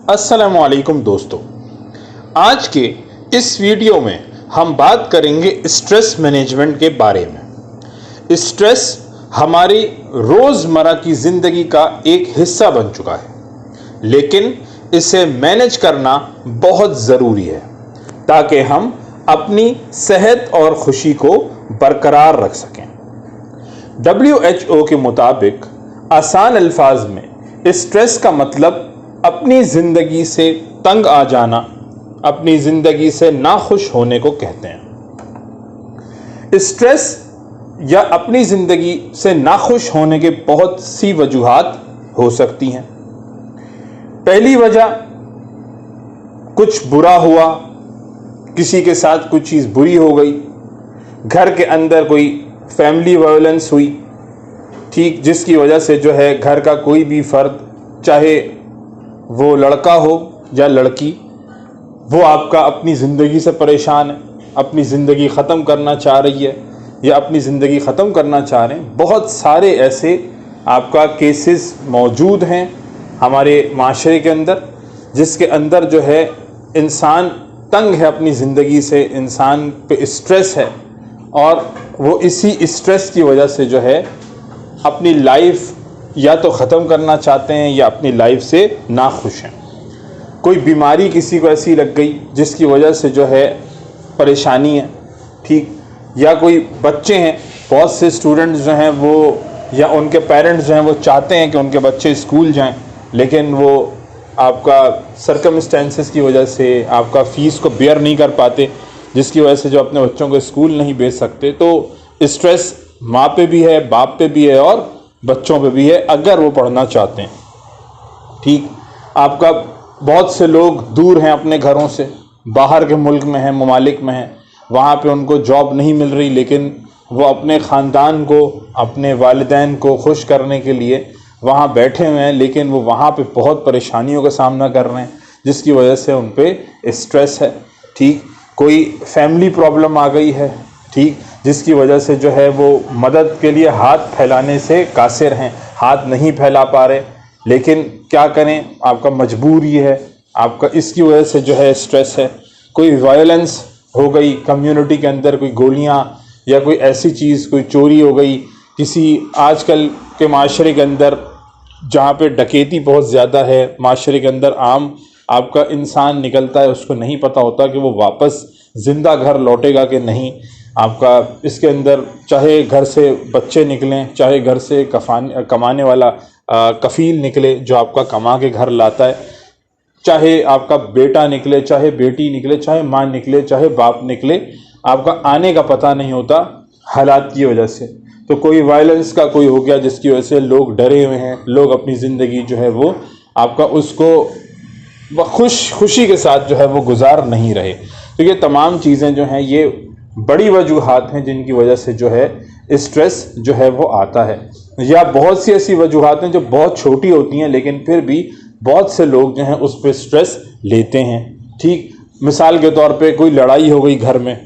अस्सलामुअलैकुम दोस्तों, आज के इस वीडियो में हम बात करेंगे स्ट्रेस मैनेजमेंट के बारे में। स्ट्रेस हमारी रोज़मर्रा की ज़िंदगी का एक हिस्सा बन चुका है, लेकिन इसे मैनेज करना बहुत ज़रूरी है ताकि हम अपनी सेहत और खुशी को बरकरार रख सकें। WHO के मुताबिक आसान अल्फाज में स्ट्रेस का मतलब अपनी ज़िंदगी से तंग आ जाना, अपनी ज़िंदगी से नाखुश होने को कहते हैं। स्ट्रेस या अपनी ज़िंदगी से नाखुश होने के बहुत सी वजूहात हो सकती हैं। पहली वजह, कुछ बुरा हुआ, किसी के साथ कुछ चीज़ बुरी हो गई, घर के अंदर कोई फैमिली वायलेंस हुई, ठीक, जिसकी वजह से जो है घर का कोई भी फ़र्द, चाहे वो लड़का हो या लड़की, वो आपका अपनी ज़िंदगी से परेशान है, अपनी ज़िंदगी ख़त्म करना चाह रही है या अपनी ज़िंदगी ख़त्म करना चाह रहे हैं। बहुत सारे ऐसे आपका केसेस मौजूद हैं हमारे माशरे के अंदर, जिसके अंदर जो है इंसान तंग है अपनी ज़िंदगी से, इंसान पे स्ट्रेस है और वो इसी स्ट्रेस की वजह से जो है अपनी लाइफ या तो ख़त्म करना चाहते हैं या अपनी लाइफ से नाखुश हैं। कोई बीमारी किसी को ऐसी लग गई जिसकी वजह से जो है परेशानी है, ठीक, या कोई बच्चे हैं, बहुत से स्टूडेंट्स जो हैं वो या उनके पेरेंट्स जो हैं वो चाहते हैं कि उनके बच्चे स्कूल जाएं, लेकिन वो आपका सर्कमस्टेंसेस की वजह से आपका फ़ीस को बेयर नहीं कर पाते, जिसकी वजह से जो अपने बच्चों को स्कूल नहीं भेज सकते। तो स्ट्रेस माँ पे भी है, बाप पे भी है और बच्चों पे भी है अगर वो पढ़ना चाहते हैं। ठीक, आपका बहुत से लोग दूर हैं अपने घरों से, बाहर के मुल्क में हैं, ममालिक में हैं, वहाँ पे उनको जॉब नहीं मिल रही, लेकिन वो अपने ख़ानदान को, अपने वालिदैन को खुश करने के लिए वहाँ बैठे हुए हैं, लेकिन वो वहाँ पे बहुत परेशानियों का सामना कर रहे हैं, जिसकी वजह से उन पे स्ट्रेस है। ठीक, कोई फैमिली प्रॉब्लम आ गई है, ठीक, जिसकी वजह से जो है वो मदद के लिए हाथ फैलाने से कासिर हैं, हाथ नहीं फैला पा रहे, लेकिन क्या करें, आपका मजबूरी है, आपका इसकी वजह से जो है स्ट्रेस है। कोई वायलेंस हो गई कम्युनिटी के अंदर, कोई गोलियां या कोई ऐसी चीज़, कोई चोरी हो गई किसी, आजकल के माशरे के अंदर जहाँ पे डकैती बहुत ज़्यादा है, माशरे के अंदर आम आपका इंसान निकलता है, उसको नहीं पता होता कि वो वापस ज़िंदा घर लौटेगा कि नहीं। आपका इसके अंदर चाहे घर से बच्चे निकलें, चाहे घर से कमाने वाला कफ़ील निकले जो आपका कमा के घर लाता है, चाहे आपका बेटा निकले, चाहे बेटी निकले, चाहे माँ निकले, चाहे बाप निकले, आपका आने का पता नहीं होता हालात की वजह से। तो कोई वायलेंस का कोई हो गया जिसकी वजह से लोग डरे हुए हैं, लोग अपनी ज़िंदगी जो है वो आपका उसको खुशी के साथ जो है वो गुजार नहीं रहे। तो ये तमाम चीज़ें जो हैं ये बड़ी वजूहात हैं जिनकी वजह से जो है स्ट्रेस जो है वो आता है। या बहुत सी ऐसी वजूहात हैं जो बहुत छोटी होती हैं, लेकिन फिर भी बहुत से लोग जो हैं उस पर स्ट्रेस लेते हैं। ठीक, मिसाल के तौर पे कोई लड़ाई हो गई घर में,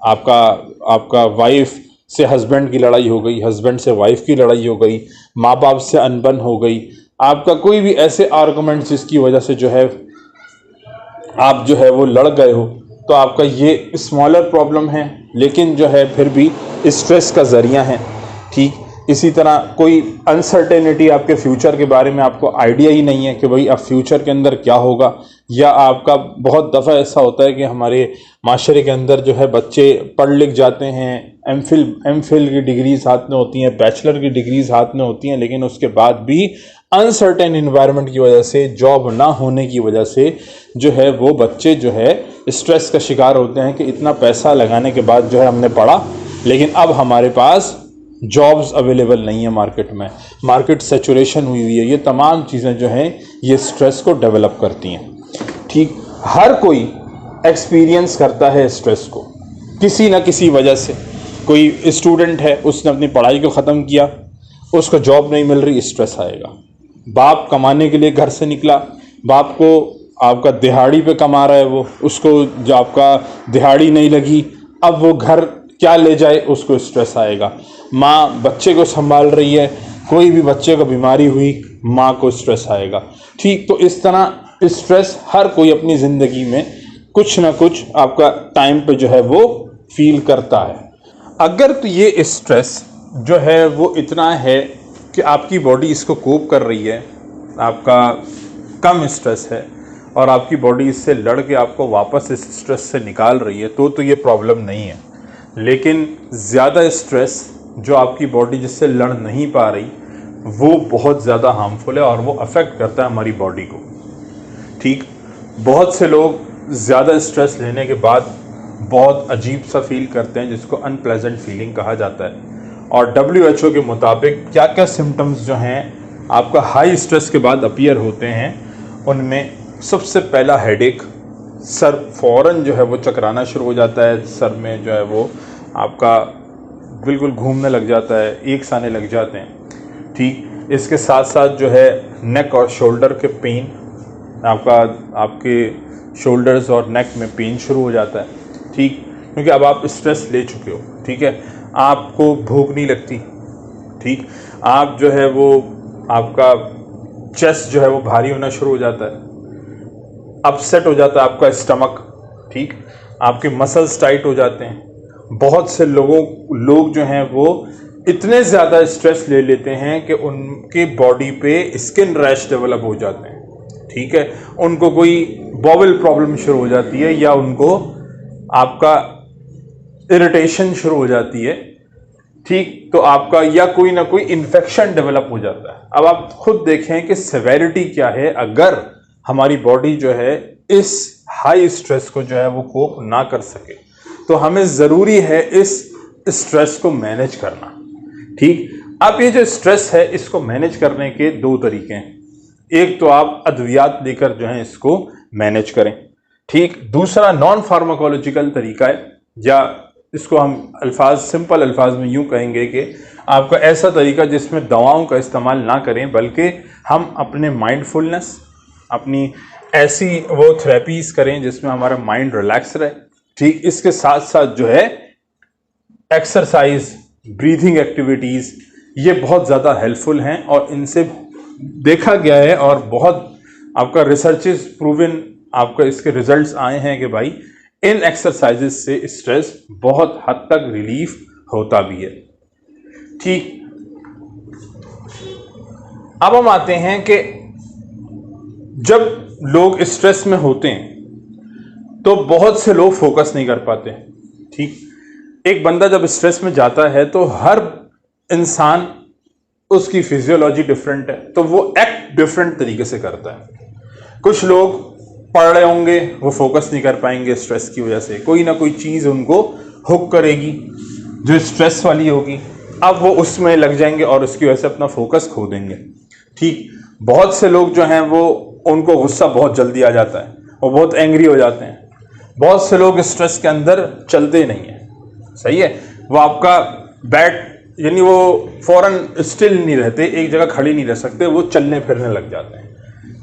आपका वाइफ से हस्बैंड की लड़ाई हो गई, हस्बैंड से वाइफ की लड़ाई हो गई, माँ बाप से अनबन हो गई, आपका कोई भी ऐसे आर्गूमेंट जिसकी वजह से जो है आप जो है वो लड़ गए हो, तो आपका ये स्मॉलर प्रॉब्लम है, लेकिन जो है फिर भी स्ट्रेस का ज़रिया है। ठीक, इसी तरह कोई अनसर्टेनिटी, आपके फ्यूचर के बारे में आपको आइडिया ही नहीं है कि भाई अब फ्यूचर के अंदर क्या होगा, या आपका बहुत दफ़ा ऐसा होता है कि हमारे माशरे के अंदर जो है बच्चे पढ़ लिख जाते हैं, एमफिल की डिग्रीज हाथ में होती हैं, बैचलर की डिग्रीज हाथ में होती हैं, लेकिन उसके बाद भी अनसर्टेन इन्वायरमेंट की वजह से, जॉब ना होने की वजह से जो है वो बच्चे जो है स्ट्रेस का शिकार होते हैं कि इतना पैसा लगाने के बाद जो है हमने पढ़ा, लेकिन अब हमारे पास जॉब्स अवेलेबल नहीं है मार्केट में, मार्केट सैचुरेशन हुई हुई है। ये तमाम चीज़ें जो हैं ये स्ट्रेस को डेवलप करती हैं। ठीक, हर कोई एक्सपीरियंस करता है स्ट्रेस को किसी न किसी वजह से। कोई स्टूडेंट है, उसने अपनी पढ़ाई को ख़त्म किया, उसको जॉब नहीं मिल रही, स्ट्रेस आएगा। बाप कमाने के लिए घर से निकला, बाप को आपका दिहाड़ी पे कमा रहा है वो, उसको जो आपका दिहाड़ी नहीं लगी, अब वो घर क्या ले जाए, उसको स्ट्रेस आएगा। माँ बच्चे को संभाल रही है, कोई भी बच्चे को बीमारी हुई, माँ को स्ट्रेस आएगा। ठीक, तो इस तरह स्ट्रेस हर कोई अपनी ज़िंदगी में कुछ ना कुछ आपका टाइम पे जो है वो फील करता है। अगर तो ये स्ट्रेस जो है वो इतना है कि आपकी बॉडी इसको कोप कर रही है, आपका कम स्ट्रेस है और आपकी बॉडी इससे लड़ के आपको वापस इस स्ट्रेस से निकाल रही है, तो ये प्रॉब्लम नहीं है। लेकिन ज़्यादा स्ट्रेस जो आपकी बॉडी जिससे लड़ नहीं पा रही, वो बहुत ज़्यादा हार्मफुल है और वो अफेक्ट करता है हमारी बॉडी को। ठीक, बहुत से लोग ज़्यादा स्ट्रेस लेने के बाद बहुत अजीब सा फील करते हैं, जिसको अनप्लेजेंट फीलिंग कहा जाता है। और WHO के मुताबिक क्या क्या सिम्टम्स जो हैं आपका हाई स्ट्रेस के बाद अपीयर होते हैं, उनमें सबसे पहला हेडेक, सर फौरन जो है वो चकराना शुरू हो जाता है, सर में जो है वो आपका बिल्कुल घूमने लग जाता है, एक्स आने लग जाते हैं। ठीक, इसके साथ साथ जो है नेक और शोल्डर के पेन, आपके शोल्डर्स और नेक में पेन शुरू हो जाता है। ठीक, क्योंकि अब आप स्ट्रेस ले चुके हो। ठीक है, आपको भूख नहीं लगती। ठीक, आप जो है वो आपका चेस्ट जो है वो भारी होना शुरू हो जाता है, अपसेट हो जाता है आपका स्टमक। ठीक, आपके मसल्स टाइट हो जाते हैं। बहुत से लोग जो हैं वो इतने ज़्यादा स्ट्रेस ले लेते हैं कि उनकी बॉडी पे स्किन रैश डेवलप हो जाते हैं। ठीक है, उनको कोई बॉवल प्रॉब्लम शुरू हो जाती है या उनको आपका इरिटेशन शुरू हो जाती है। ठीक, तो आपका या कोई ना कोई इन्फेक्शन डेवलप हो जाता है। अब आप खुद देखें कि सेवेरिटी क्या है अगर हमारी बॉडी जो है इस हाई स्ट्रेस को जो है वो कोप ना कर सके, तो हमें ज़रूरी है इस स्ट्रेस को मैनेज करना। ठीक, अब ये जो स्ट्रेस है इसको मैनेज करने के दो तरीके हैं। एक तो आप अद्वियात लेकर जो है इसको मैनेज करें। ठीक, दूसरा नॉन फार्माकोलॉजिकल तरीका है, या इसको हम सिंपल अल्फाज में यूं कहेंगे कि आपका ऐसा तरीका जिसमें दवाओं का इस्तेमाल ना करें, बल्कि हम अपने माइंडफुलनेस, अपनी ऐसी वो थेरेपीज करें जिसमें हमारा माइंड रिलैक्स रहे। ठीक, इसके साथ साथ जो है एक्सरसाइज, ब्रीथिंग एक्टिविटीज़, ये बहुत ज़्यादा हेल्पफुल हैं और इनसे देखा गया है और बहुत आपका रिसर्चेस प्रूवन आपका इसके रिजल्ट्स आए हैं कि भाई इन एक्सरसाइजेस से स्ट्रेस बहुत हद तक रिलीफ होता भी है। ठीक, अब हम आते हैं कि जब लोग स्ट्रेस में होते हैं तो बहुत से लोग फोकस नहीं कर पाते। ठीक, एक बंदा जब स्ट्रेस में जाता है तो हर इंसान, उसकी फिजियोलॉजी डिफरेंट है, तो वो एक्ट डिफरेंट तरीके से करता है। कुछ लोग पढ़ रहे होंगे, वो फोकस नहीं कर पाएंगे स्ट्रेस की वजह से, कोई ना कोई चीज़ उनको हुक करेगी जो स्ट्रेस वाली होगी, अब वो उसमें लग जाएंगे और उसकी वजह से अपना फोकस खो देंगे। ठीक, बहुत से लोग जो हैं वो उनको गुस्सा बहुत जल्दी आ जाता है, वो बहुत एंग्री हो जाते हैं। बहुत से लोग स्ट्रेस के अंदर चलते नहीं हैं। सही है, वो आपका यानी वो फौरन स्टिल नहीं रहते, एक जगह खड़े नहीं रह सकते, वो चलने फिरने लग जाते हैं।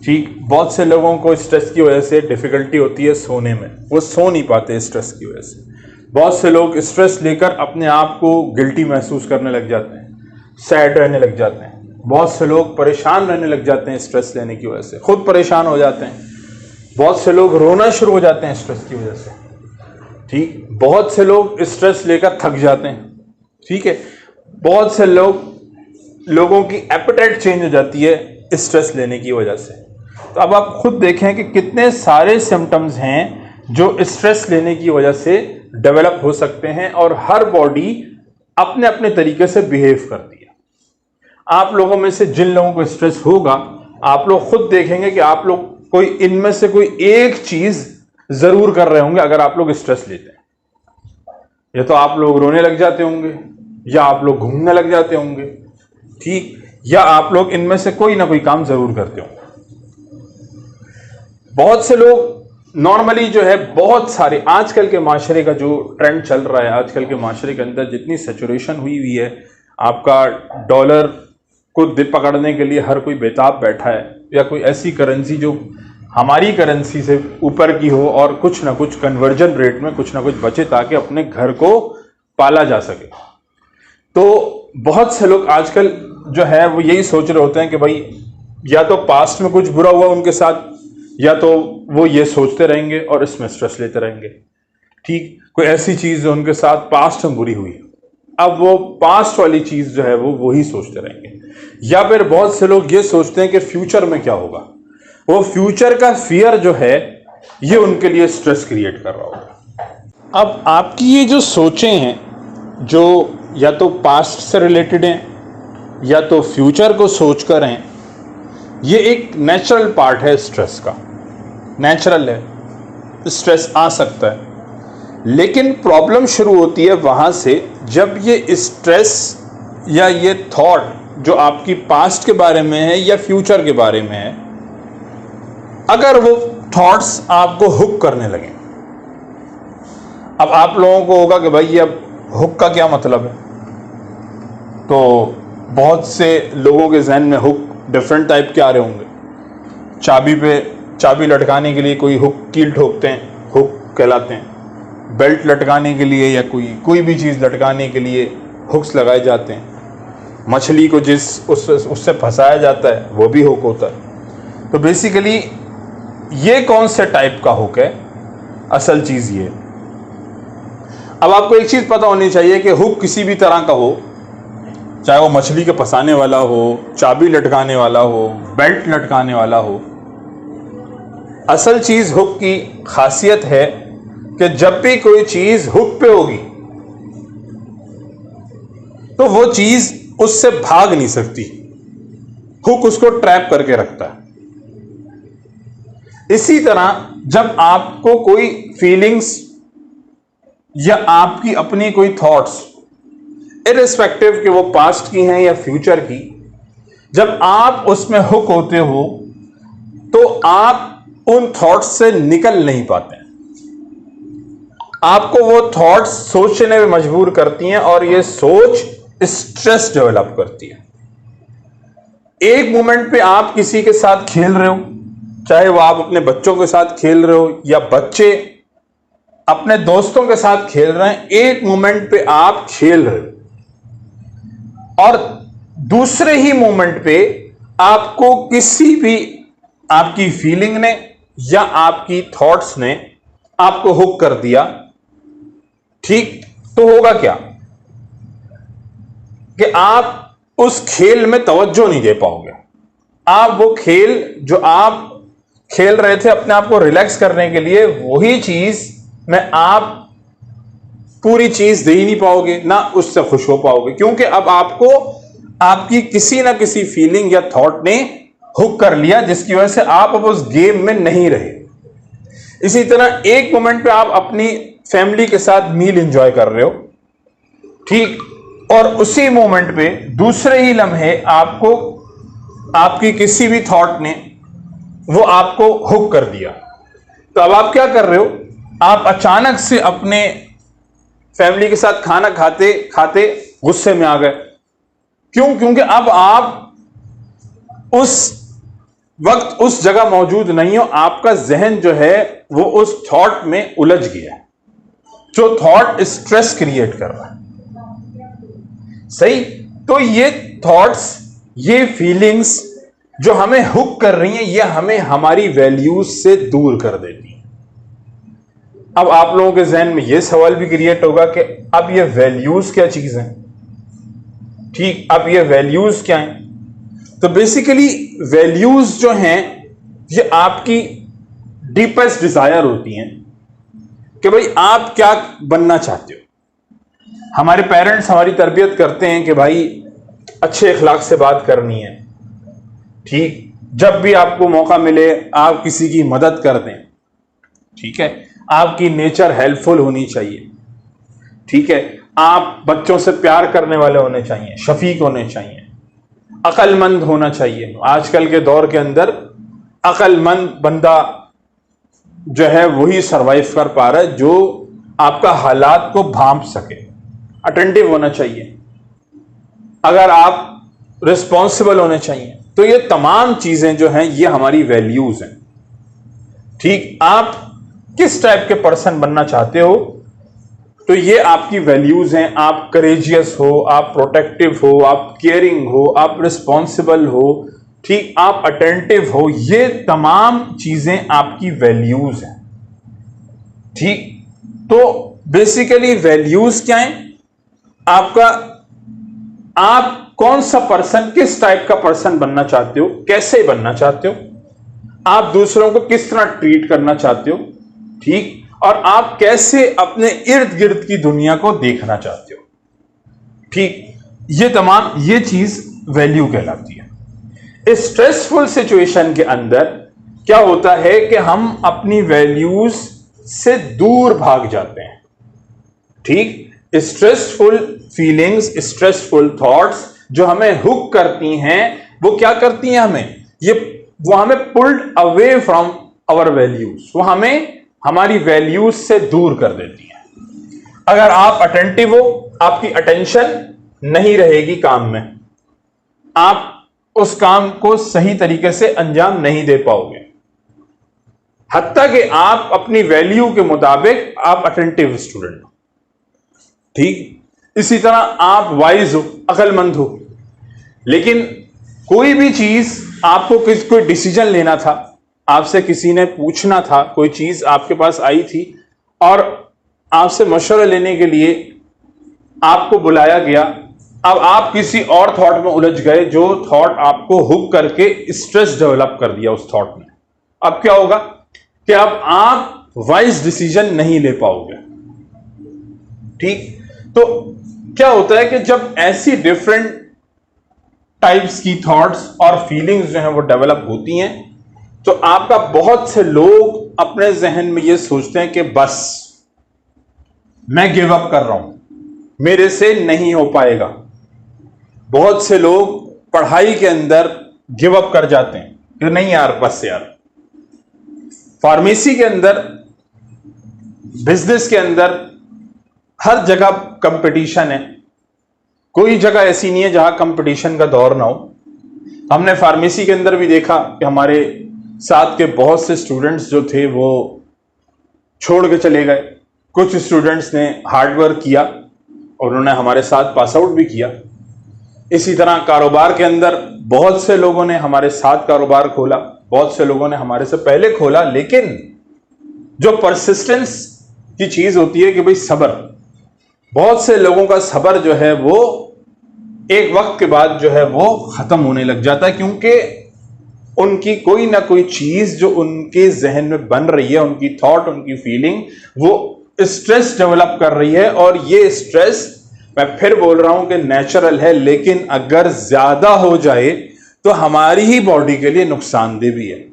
ठीक, बहुत से लोगों को स्ट्रेस की वजह से डिफ़िकल्टी होती है सोने में, वो सो नहीं पाते स्ट्रेस की वजह से। बहुत से लोग स्ट्रेस लेकर अपने आप को गिल्टी महसूस करने लग जाते हैं, सैड रहने लग जाते हैं। बहुत से लोग परेशान रहने लग जाते हैं स्ट्रेस लेने की वजह से, खुद परेशान हो जाते हैं। बहुत से लोग रोना शुरू हो जाते हैं स्ट्रेस की वजह से। ठीक, बहुत से स्ट्रेस लेकर थक जाते हैं। ठीक है, बहुत से लोगों की एपेटाइट चेंज हो जाती है स्ट्रेस लेने की वजह से। तो अब आप खुद देखें कि कितने सारे सिम्टम्स हैं जो स्ट्रेस लेने की वजह से डेवलप हो सकते हैं और हर बॉडी अपने अपने तरीके से बिहेव करती है। आप लोगों में से जिन लोगों को स्ट्रेस होगा, आप लोग खुद देखेंगे कि आप लोग कोई इनमें से कोई एक चीज जरूर कर रहे होंगे अगर आप लोग स्ट्रेस लेते हैं। या तो आप लोग रोने लग जाते होंगे, या आप लोग घूमने लग जाते होंगे। ठीक, या आप लोग इनमें से कोई ना कोई काम जरूर करते होंगे। बहुत से लोग नॉर्मली जो है, बहुत सारे आजकल के माशरे का जो ट्रेंड चल रहा है, आजकल के माशरे के अंदर जितनी सैचुरेशन हुई है, आपका डॉलर को पकड़ने के लिए हर कोई बेताब बैठा है, या कोई ऐसी करेंसी जो हमारी करेंसी से ऊपर की हो और कुछ ना कुछ कन्वर्जन रेट में कुछ ना कुछ बचे ताकि अपने घर को पाला जा सके। तो बहुत से लोग आजकल जो है वो यही सोच रहे होते हैं कि भाई या तो पास्ट में कुछ बुरा हुआ उनके साथ, या तो वो ये सोचते रहेंगे और इसमें स्ट्रेस लेते रहेंगे। ठीक, कोई ऐसी चीज जो उनके साथ पास्ट में बुरी हुई, अब वो पास्ट वाली चीज जो है वो वही सोचते रहेंगे। या फिर बहुत से लोग ये सोचते हैं कि फ्यूचर में क्या होगा, वो फ्यूचर का फियर जो है ये उनके लिए स्ट्रेस क्रिएट कर रहा होगा। अब आपकी ये जो सोचें हैं जो या तो पास्ट से रिलेटेड हैं या तो फ्यूचर को सोचकर हैं, ये एक नेचुरल पार्ट है स्ट्रेस का। नेचुरल है, स्ट्रेस आ सकता है, लेकिन प्रॉब्लम शुरू होती है वहां से जब ये स्ट्रेस या ये थॉट जो आपकी पास्ट के बारे में है या फ्यूचर के बारे में है, अगर वो थॉट्स आपको हुक करने लगे। अब आप लोगों को होगा कि भाई ये अब हुक का क्या मतलब है, तो बहुत से लोगों के जहन में हुक डिफरेंट टाइप के आ रहे होंगे। चाबी पे चाबी लटकाने के लिए कोई हुक कील ठोकते हैं, हुक कहलाते हैं। बेल्ट लटकाने के लिए या कोई भी चीज़ लटकाने के लिए हुक्स लगाए जाते हैं। मछली को उससे फंसाया जाता है वो भी हुक होता है। तो बेसिकली ये कौन से टाइप का हुक है, असल चीज़ ये। अब आपको एक चीज़ पता होनी चाहिए कि हुक किसी भी तरह का हो, चाहे वो मछली के फंसाने वाला हो, चाबी लटकाने वाला हो, बेल्ट लटकाने वाला हो, असल चीज़ हुक की खासियत है कि जब भी कोई चीज हुक पे होगी तो वो चीज उससे भाग नहीं सकती, हुक उसको ट्रैप करके रखता है। इसी तरह जब आपको कोई फीलिंग्स या आपकी अपनी कोई थॉट्स, इररिस्पेक्टिव कि वो पास्ट की हैं या फ्यूचर की, जब आप उसमें हुक होते हो तो आप उन थॉट्स से निकल नहीं पाते। आपको वो थॉट्स सोचने में मजबूर करती हैं और ये सोच स्ट्रेस डेवलप करती है। एक मोमेंट पे आप किसी के साथ खेल रहे हो, चाहे वो आप अपने बच्चों के साथ खेल रहे हो या बच्चे अपने दोस्तों के साथ खेल रहे हैं, एक मोमेंट पे आप खेल रहे हो और दूसरे ही मोमेंट पे आपको किसी भी आपकी फीलिंग ने या आपकी थॉट्स ने आपको हुक कर दिया। ठीक, तो होगा क्या कि आप उस खेल में तवज्जो नहीं दे पाओगे। आप वो खेल जो आप खेल रहे थे अपने आप को रिलैक्स करने के लिए, वही चीज में आप पूरी चीज दे ही नहीं पाओगे, ना उससे खुश हो पाओगे, क्योंकि अब आपको आपकी किसी ना किसी फीलिंग या थॉट ने हुक कर लिया, जिसकी वजह से आप अब उस गेम में नहीं रहे। इसी तरह एक मोमेंट पे आप अपनी फैमिली के साथ मील एंजॉय कर रहे हो, ठीक, और उसी मोमेंट पे दूसरे ही लम्हे आपको आपकी किसी भी थॉट ने वो आपको हुक कर दिया। तो अब आप क्या कर रहे हो, आप अचानक से अपने फैमिली के साथ खाना खाते खाते गुस्से में आ गए। क्यों? क्योंकि अब आप उस वक्त उस जगह मौजूद नहीं हो, आपका जहन जो है वो उस थॉट में उलझ गया है, जो थॉट स्ट्रेस क्रिएट कर रहा है। सही, तो ये थॉट्स, ये फीलिंग्स जो हमें हुक कर रही हैं, ये हमें हमारी वैल्यूज से दूर कर देती हैं। अब आप लोगों के जहन में ये सवाल भी क्रिएट होगा कि अब ये वैल्यूज क्या चीज है। ठीक, अब ये वैल्यूज क्या हैं? तो बेसिकली वैल्यूज जो हैं ये आपकी डीपेस्ट डिजायर होती हैं कि भाई आप क्या बनना चाहते हो। हमारे पेरेंट्स हमारी तरबियत करते हैं कि भाई अच्छे अखलाक से बात करनी है, ठीक, जब भी आपको मौका मिले आप किसी की मदद कर दें, ठीक है, आपकी नेचर हेल्पफुल होनी चाहिए, ठीक है, आप बच्चों से प्यार करने वाले होने चाहिए, शफीक होने चाहिए, अक्लमंद होना चाहिए। आजकल के दौर के अंदर अक्लमंद बंदा जो है वही सरवाइव कर पा रहा है जो आपका हालात को भांप सके। अटेंटिव होना चाहिए, अगर आप रिस्पॉन्सिबल होने चाहिए। तो ये तमाम चीजें जो हैं ये हमारी वैल्यूज हैं। ठीक, आप किस टाइप के पर्सन बनना चाहते हो, तो ये आपकी वैल्यूज हैं। आप करेजियस हो, आप प्रोटेक्टिव हो, आप केयरिंग हो, आप रिस्पॉन्सिबल हो, ठीक, आप अटेंटिव हो, ये तमाम चीजें आपकी वैल्यूज हैं। ठीक, तो बेसिकली वैल्यूज क्या है आपका, आप कौन सा पर्सन, किस टाइप का पर्सन बनना चाहते हो, कैसे बनना चाहते हो, आप दूसरों को किस तरह ट्रीट करना चाहते हो, ठीक, और आप कैसे अपने इर्द गिर्द की दुनिया को देखना चाहते हो। ठीक, ये तमाम ये चीज वैल्यू कहलाती है। इस स्ट्रेसफुल सिचुएशन के अंदर क्या होता है कि हम अपनी वैल्यूज से दूर भाग जाते हैं। ठीक, स्ट्रेसफुल फीलिंग्स, स्ट्रेसफुल थॉट्स जो हमें हुक करती हैं, वो क्या करती हैं हमें, वो हमें pulled away from our values, वो हमें हमारी वैल्यूज से दूर कर देती हैं। अगर आप अटेंटिव हो, आपकी अटेंशन नहीं रहेगी काम में, आप उस काम को सही तरीके से अंजाम नहीं दे पाओगे, हत्ता कि आप अपनी वैल्यू के मुताबिक आप अटेंटिव स्टूडेंट हो। ठीक, इसी तरह आप वाइज हो, अक्लमंद हो, लेकिन कोई भी चीज आपको कोई डिसीजन लेना था, आपसे किसी ने पूछना था, कोई चीज आपके पास आई थी और आपसे मशवरा लेने के लिए आपको बुलाया गया, अब आप किसी और थॉट में उलझ गए, जो थॉट आपको हुक करके स्ट्रेस डेवलप कर दिया उस थॉट ने। अब क्या होगा कि अब आप वाइज डिसीजन नहीं ले पाओगे। ठीक, तो क्या होता है कि जब ऐसी डिफरेंट टाइप्स की थॉट्स और फीलिंग्स जो हैं वो डेवलप होती हैं, तो आपका बहुत से लोग अपने जहन में ये सोचते हैं कि बस मैं गिव अप कर रहा हूं, मेरे से नहीं हो पाएगा। बहुत से लोग पढ़ाई के अंदर गिव अप कर जाते हैं कि नहीं यार, बस यार। फार्मेसी के अंदर, बिजनेस के अंदर, हर जगह कंपटीशन है, कोई जगह ऐसी नहीं है जहां कंपटीशन का दौर ना हो। हमने फार्मेसी के अंदर भी देखा कि हमारे साथ के बहुत से स्टूडेंट्स जो थे वो छोड़ के चले गए। कुछ स्टूडेंट्स ने हार्डवर्क किया और उन्होंने हमारे साथ पास आउट भी किया। इसी तरह कारोबार के अंदर बहुत से लोगों ने हमारे साथ कारोबार खोला, बहुत से लोगों ने हमारे से पहले खोला, लेकिन जो परसिस्टेंस की चीज होती है कि भाई सब्र, बहुत से लोगों का सब्र जो है वो एक वक्त के बाद जो है वो खत्म होने लग जाता है, क्योंकि उनकी कोई ना कोई चीज जो उनके जहन में बन रही है, उनकी थॉट, उनकी फीलिंग, वो स्ट्रेस डेवलप कर रही है। और ये स्ट्रेस, मैं फिर बोल रहा हूं कि नेचुरल है, लेकिन अगर ज्यादा हो जाए तो हमारी ही बॉडी के लिए नुकसानदेह भी है।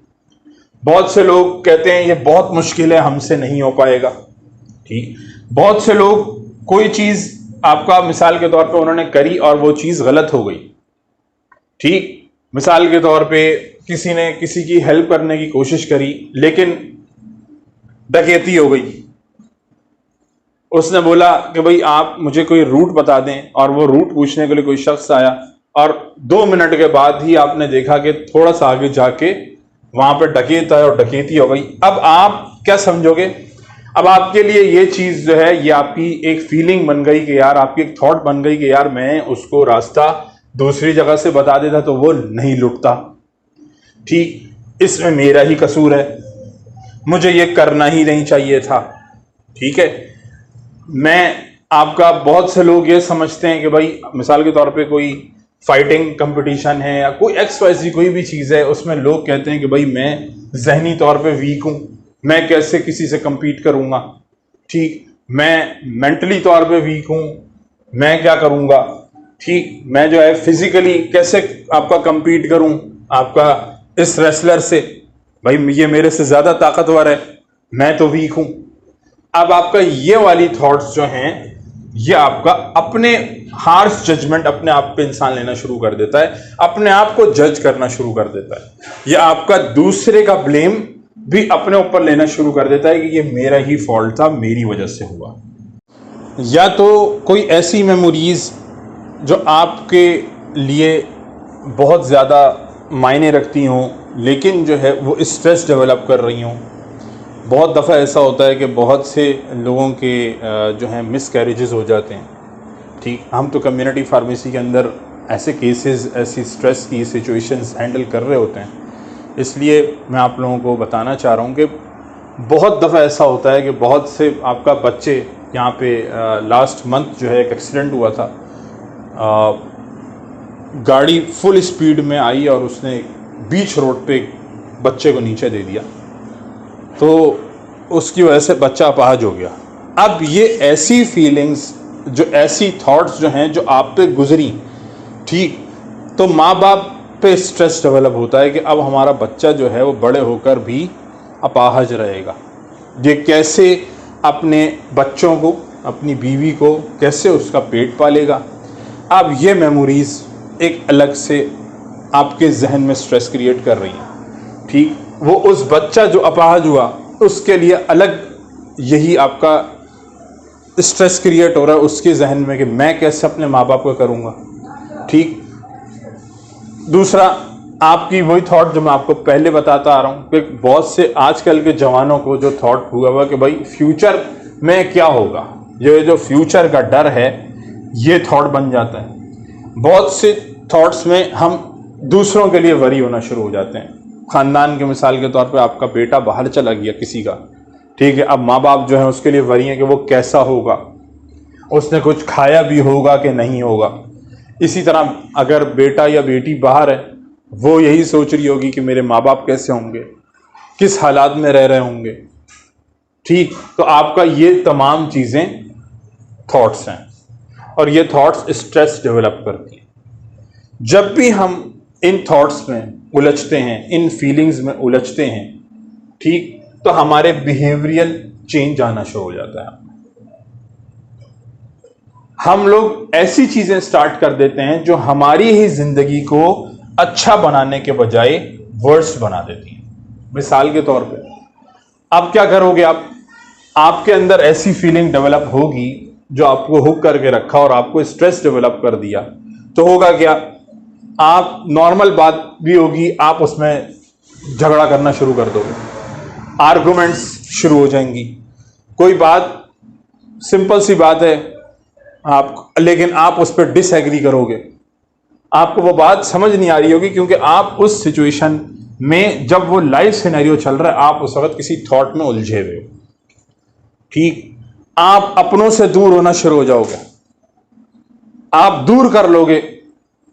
बहुत से लोग कहते हैं ये बहुत मुश्किल है, हमसे नहीं हो पाएगा। ठीक, बहुत से लोग कोई चीज आपका मिसाल के तौर पे उन्होंने करी और वो चीज गलत हो गई। ठीक, मिसाल के तौर पे किसी ने किसी की हेल्प करने की कोशिश करी, लेकिन डकैती हो गई। उसने बोला कि भाई आप मुझे कोई रूट बता दें, और वो रूट पूछने के लिए कोई शख्स आया, और 2 मिनट के बाद ही आपने देखा कि थोड़ा सा आगे जाके वहां पे डकैत आया और डकैती हो गई। अब आप क्या समझोगे? अब आपके लिए ये चीज जो है, ये आपकी एक फीलिंग बन गई कि यार, आपकी एक थॉट बन गई कि यार मैं उसको रास्ता दूसरी जगह से बता देता तो वो नहीं लुटता। ठीक, इसमें मेरा ही कसूर है, मुझे ये करना ही नहीं चाहिए था। ठीक है, मैं आपका, बहुत से लोग ये समझते हैं कि भाई मिसाल के तौर पे कोई फाइटिंग कंपटीशन है या कोई XYZ कोई भी चीज़ है, उसमें लोग कहते हैं कि भाई मैं जहनी तौर पे वीक हूँ, मैं कैसे किसी से compete करूँगा। ठीक, मैं मेंटली तौर पे वीक हूँ, मैं क्या करूँगा। ठीक, मैं जो है फिजिकली कैसे आपका compete करूँ आपका इस रेसलर से, भाई ये मेरे से ज़्यादा ताकतवर है, मैं तो वीक हूँ। अब आपका ये वाली थॉट्स जो हैं, ये आपका अपने हार्श जजमेंट अपने आप पे इंसान लेना शुरू कर देता है, अपने आप को जज करना शुरू कर देता है, या आपका दूसरे का ब्लेम भी अपने ऊपर लेना शुरू कर देता है कि ये मेरा ही फॉल्ट था, मेरी वजह से हुआ। या तो कोई ऐसी मेमोरीज जो आपके लिए बहुत ज़्यादा मायने रखती हों, लेकिन जो है वो स्ट्रेस डेवलप कर रही हों। बहुत दफ़ा ऐसा होता है कि बहुत से लोगों के जो हैं मिसकैरेजेस हो जाते हैं। ठीक, हम तो कम्युनिटी फार्मेसी के अंदर ऐसे केसेस, ऐसी स्ट्रेस की सिचुएशंस हैंडल कर रहे होते हैं। इसलिए मैं आप लोगों को बताना चाह रहा हूँ कि बहुत दफ़ा ऐसा होता है कि बहुत से आपका बच्चे यहाँ पे लास्ट मंथ जो है एक एक्सीडेंट हुआ था। गाड़ी फुल स्पीड में आई और उसने बीच रोड पे बच्चे को नीचे दे दिया, तो उसकी वजह से बच्चा अपाहिज हो गया। अब ये ऐसी फीलिंग्स, जो ऐसी थॉट्स जो हैं जो आप पे गुजरी, ठीक, तो माँ बाप पे स्ट्रेस डेवलप होता है कि अब हमारा बच्चा जो है वो बड़े होकर भी अपाहिज रहेगा। ये कैसे अपने बच्चों को, अपनी बीवी को कैसे उसका पेट पालेगा। अब ये मेमोरीज़ एक अलग से आपके जहन में स्ट्रेस क्रिएट कर रही हैं, ठीक। वो उस बच्चा जो अपाहिज हुआ उसके लिए अलग यही आपका स्ट्रेस क्रिएट हो रहा है उसके जहन में कि मैं कैसे अपने माँ बाप को करूँगा, ठीक। दूसरा, आपकी वही थॉट जो मैं आपको पहले बताता आ रहा हूँ कि बहुत से आजकल के जवानों को जो थॉट हुआ कि भाई फ्यूचर में क्या होगा, ये जो फ्यूचर का डर है ये थॉट बन जाता है। बहुत से थॉट्स में हम दूसरों के लिए वरी होना शुरू हो जाते हैं। ख़ानदान के मिसाल के तौर पे आपका बेटा बाहर चला गया किसी का, ठीक है, अब माँ बाप जो है उसके लिए वरी है कि वो कैसा होगा, उसने कुछ खाया भी होगा कि नहीं होगा। इसी तरह अगर बेटा या बेटी बाहर है, वो यही सोच रही होगी कि मेरे माँ बाप कैसे होंगे, किस हालात में रह रहे होंगे, ठीक। तो आपका ये तमाम चीज़ें थॉट्स हैं और ये थॉट्स स्ट्रेस डेवलप करती हैं। जब भी हम इन थॉट्स में उलझते हैं, इन फीलिंग्स में उलझते हैं, ठीक, तो हमारे बिहेवियरल चेंज आना शुरू हो जाता है। हम लोग ऐसी चीजें स्टार्ट कर देते हैं जो हमारी ही जिंदगी को अच्छा बनाने के बजाय वर्स्ट बना देती हैं। मिसाल के तौर पे आप क्या करोगे, आपके अंदर ऐसी फीलिंग डेवलप होगी जो आपको हुक करके रखा और आपको स्ट्रेस डेवलप कर दिया, तो होगा क्या, आप नॉर्मल बात भी होगी, आप उसमें झगड़ा करना शुरू कर दोगे, आर्गुमेंट्स शुरू हो जाएंगी। कोई बात सिंपल सी बात है लेकिन आप उस पर डिसएग्री करोगे, आपको वो बात समझ नहीं आ रही होगी क्योंकि आप उस सिचुएशन में, जब वो लाइव सिनेरियो चल रहा है, आप उस वक्त किसी थॉट में उलझे हुए हो, ठीक। आप अपनों से दूर होना शुरू हो जाओगे, आप दूर कर लोगे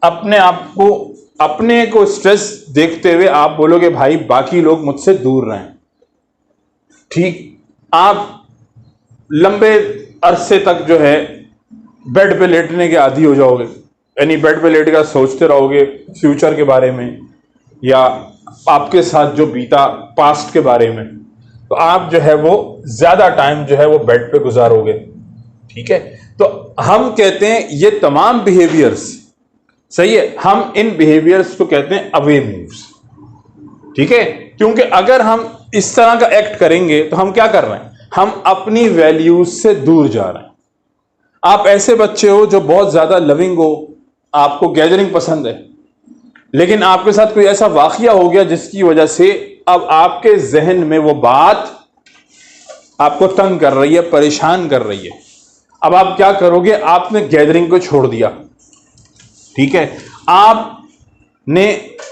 अपने आप को, अपने को स्ट्रेस देखते हुए आप बोलोगे भाई बाकी लोग मुझसे दूर रहें, ठीक। आप लंबे अरसे तक जो है बेड पे लेटने के आदी हो जाओगे, यानी बेड पे लेट कर सोचते रहोगे फ्यूचर के बारे में या आपके साथ जो बीता पास्ट के बारे में, तो आप जो है वो ज्यादा टाइम जो है वो बेड पे गुजारोगे, ठीक है। तो हम कहते हैं ये तमाम बिहेवियर्स, सही है, हम इन बिहेवियर्स को कहते हैं अवे मूव्स, ठीक है। क्योंकि अगर हम इस तरह का एक्ट करेंगे तो हम क्या कर रहे हैं, हम अपनी वैल्यूज से दूर जा रहे हैं। आप ऐसे बच्चे हो जो बहुत ज्यादा लविंग हो, आपको गैदरिंग पसंद है, लेकिन आपके साथ कोई ऐसा वाकया हो गया जिसकी वजह से अब आपके जहन में वो बात आपको तंग कर रही है, परेशान कर रही है। अब आप क्या करोगे, आपने गैदरिंग को छोड़ दिया, ठीक है, आपने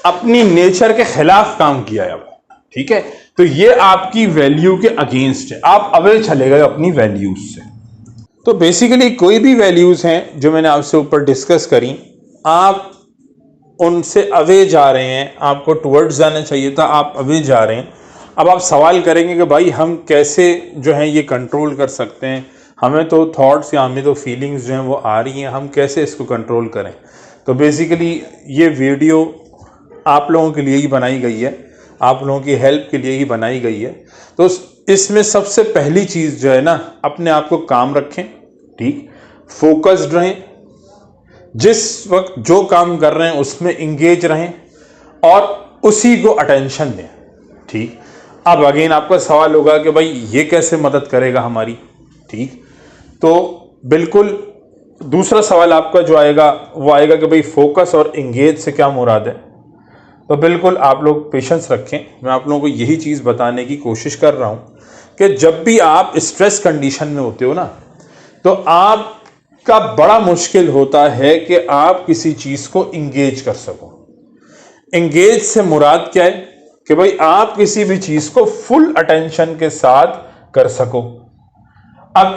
अपनी नेचर के खिलाफ काम किया है अब, ठीक है। तो ये आपकी वैल्यू के अगेंस्ट है, आप अवे चले गए अपनी वैल्यूज से। तो बेसिकली कोई भी वैल्यूज हैं जो मैंने आपसे ऊपर डिस्कस करी, आप उनसे अवे जा रहे हैं, आपको टुवर्ड्स जाना चाहिए था, आप अवे जा रहे हैं। अब आप सवाल करेंगे कि भाई हम कैसे जो है ये कंट्रोल कर सकते हैं, हमें तो थॉट्स या हमें तो फीलिंग्स जो हैं वो आ रही हैं, हम कैसे इसको कंट्रोल करें। तो बेसिकली ये वीडियो आप लोगों के लिए ही बनाई गई है, आप लोगों की हेल्प के लिए ही बनाई गई है। तो इसमें सबसे पहली चीज़ जो है ना, अपने आप को काम रखें, ठीक, फोकस्ड रहें, जिस वक्त जो काम कर रहे हैं उसमें इंगेज रहें और उसी को अटेंशन दें, ठीक। अब अगेन आपका सवाल होगा कि भाई ये कैसे मदद करेगा हमारी, ठीक। तो बिल्कुल दूसरा सवाल आपका जो आएगा वो आएगा कि भाई फोकस और इंगेज से क्या मुराद है। तो बिल्कुल आप लोग पेशेंस रखें, मैं आप लोगों को यही चीज़ बताने की कोशिश कर रहा हूँ कि जब भी आप स्ट्रेस कंडीशन में होते हो ना, तो आप का बड़ा मुश्किल होता है कि आप किसी चीज को इंगेज कर सको। इंगेज से मुराद क्या है कि भाई आप किसी भी चीज को फुल अटेंशन के साथ कर सको। अब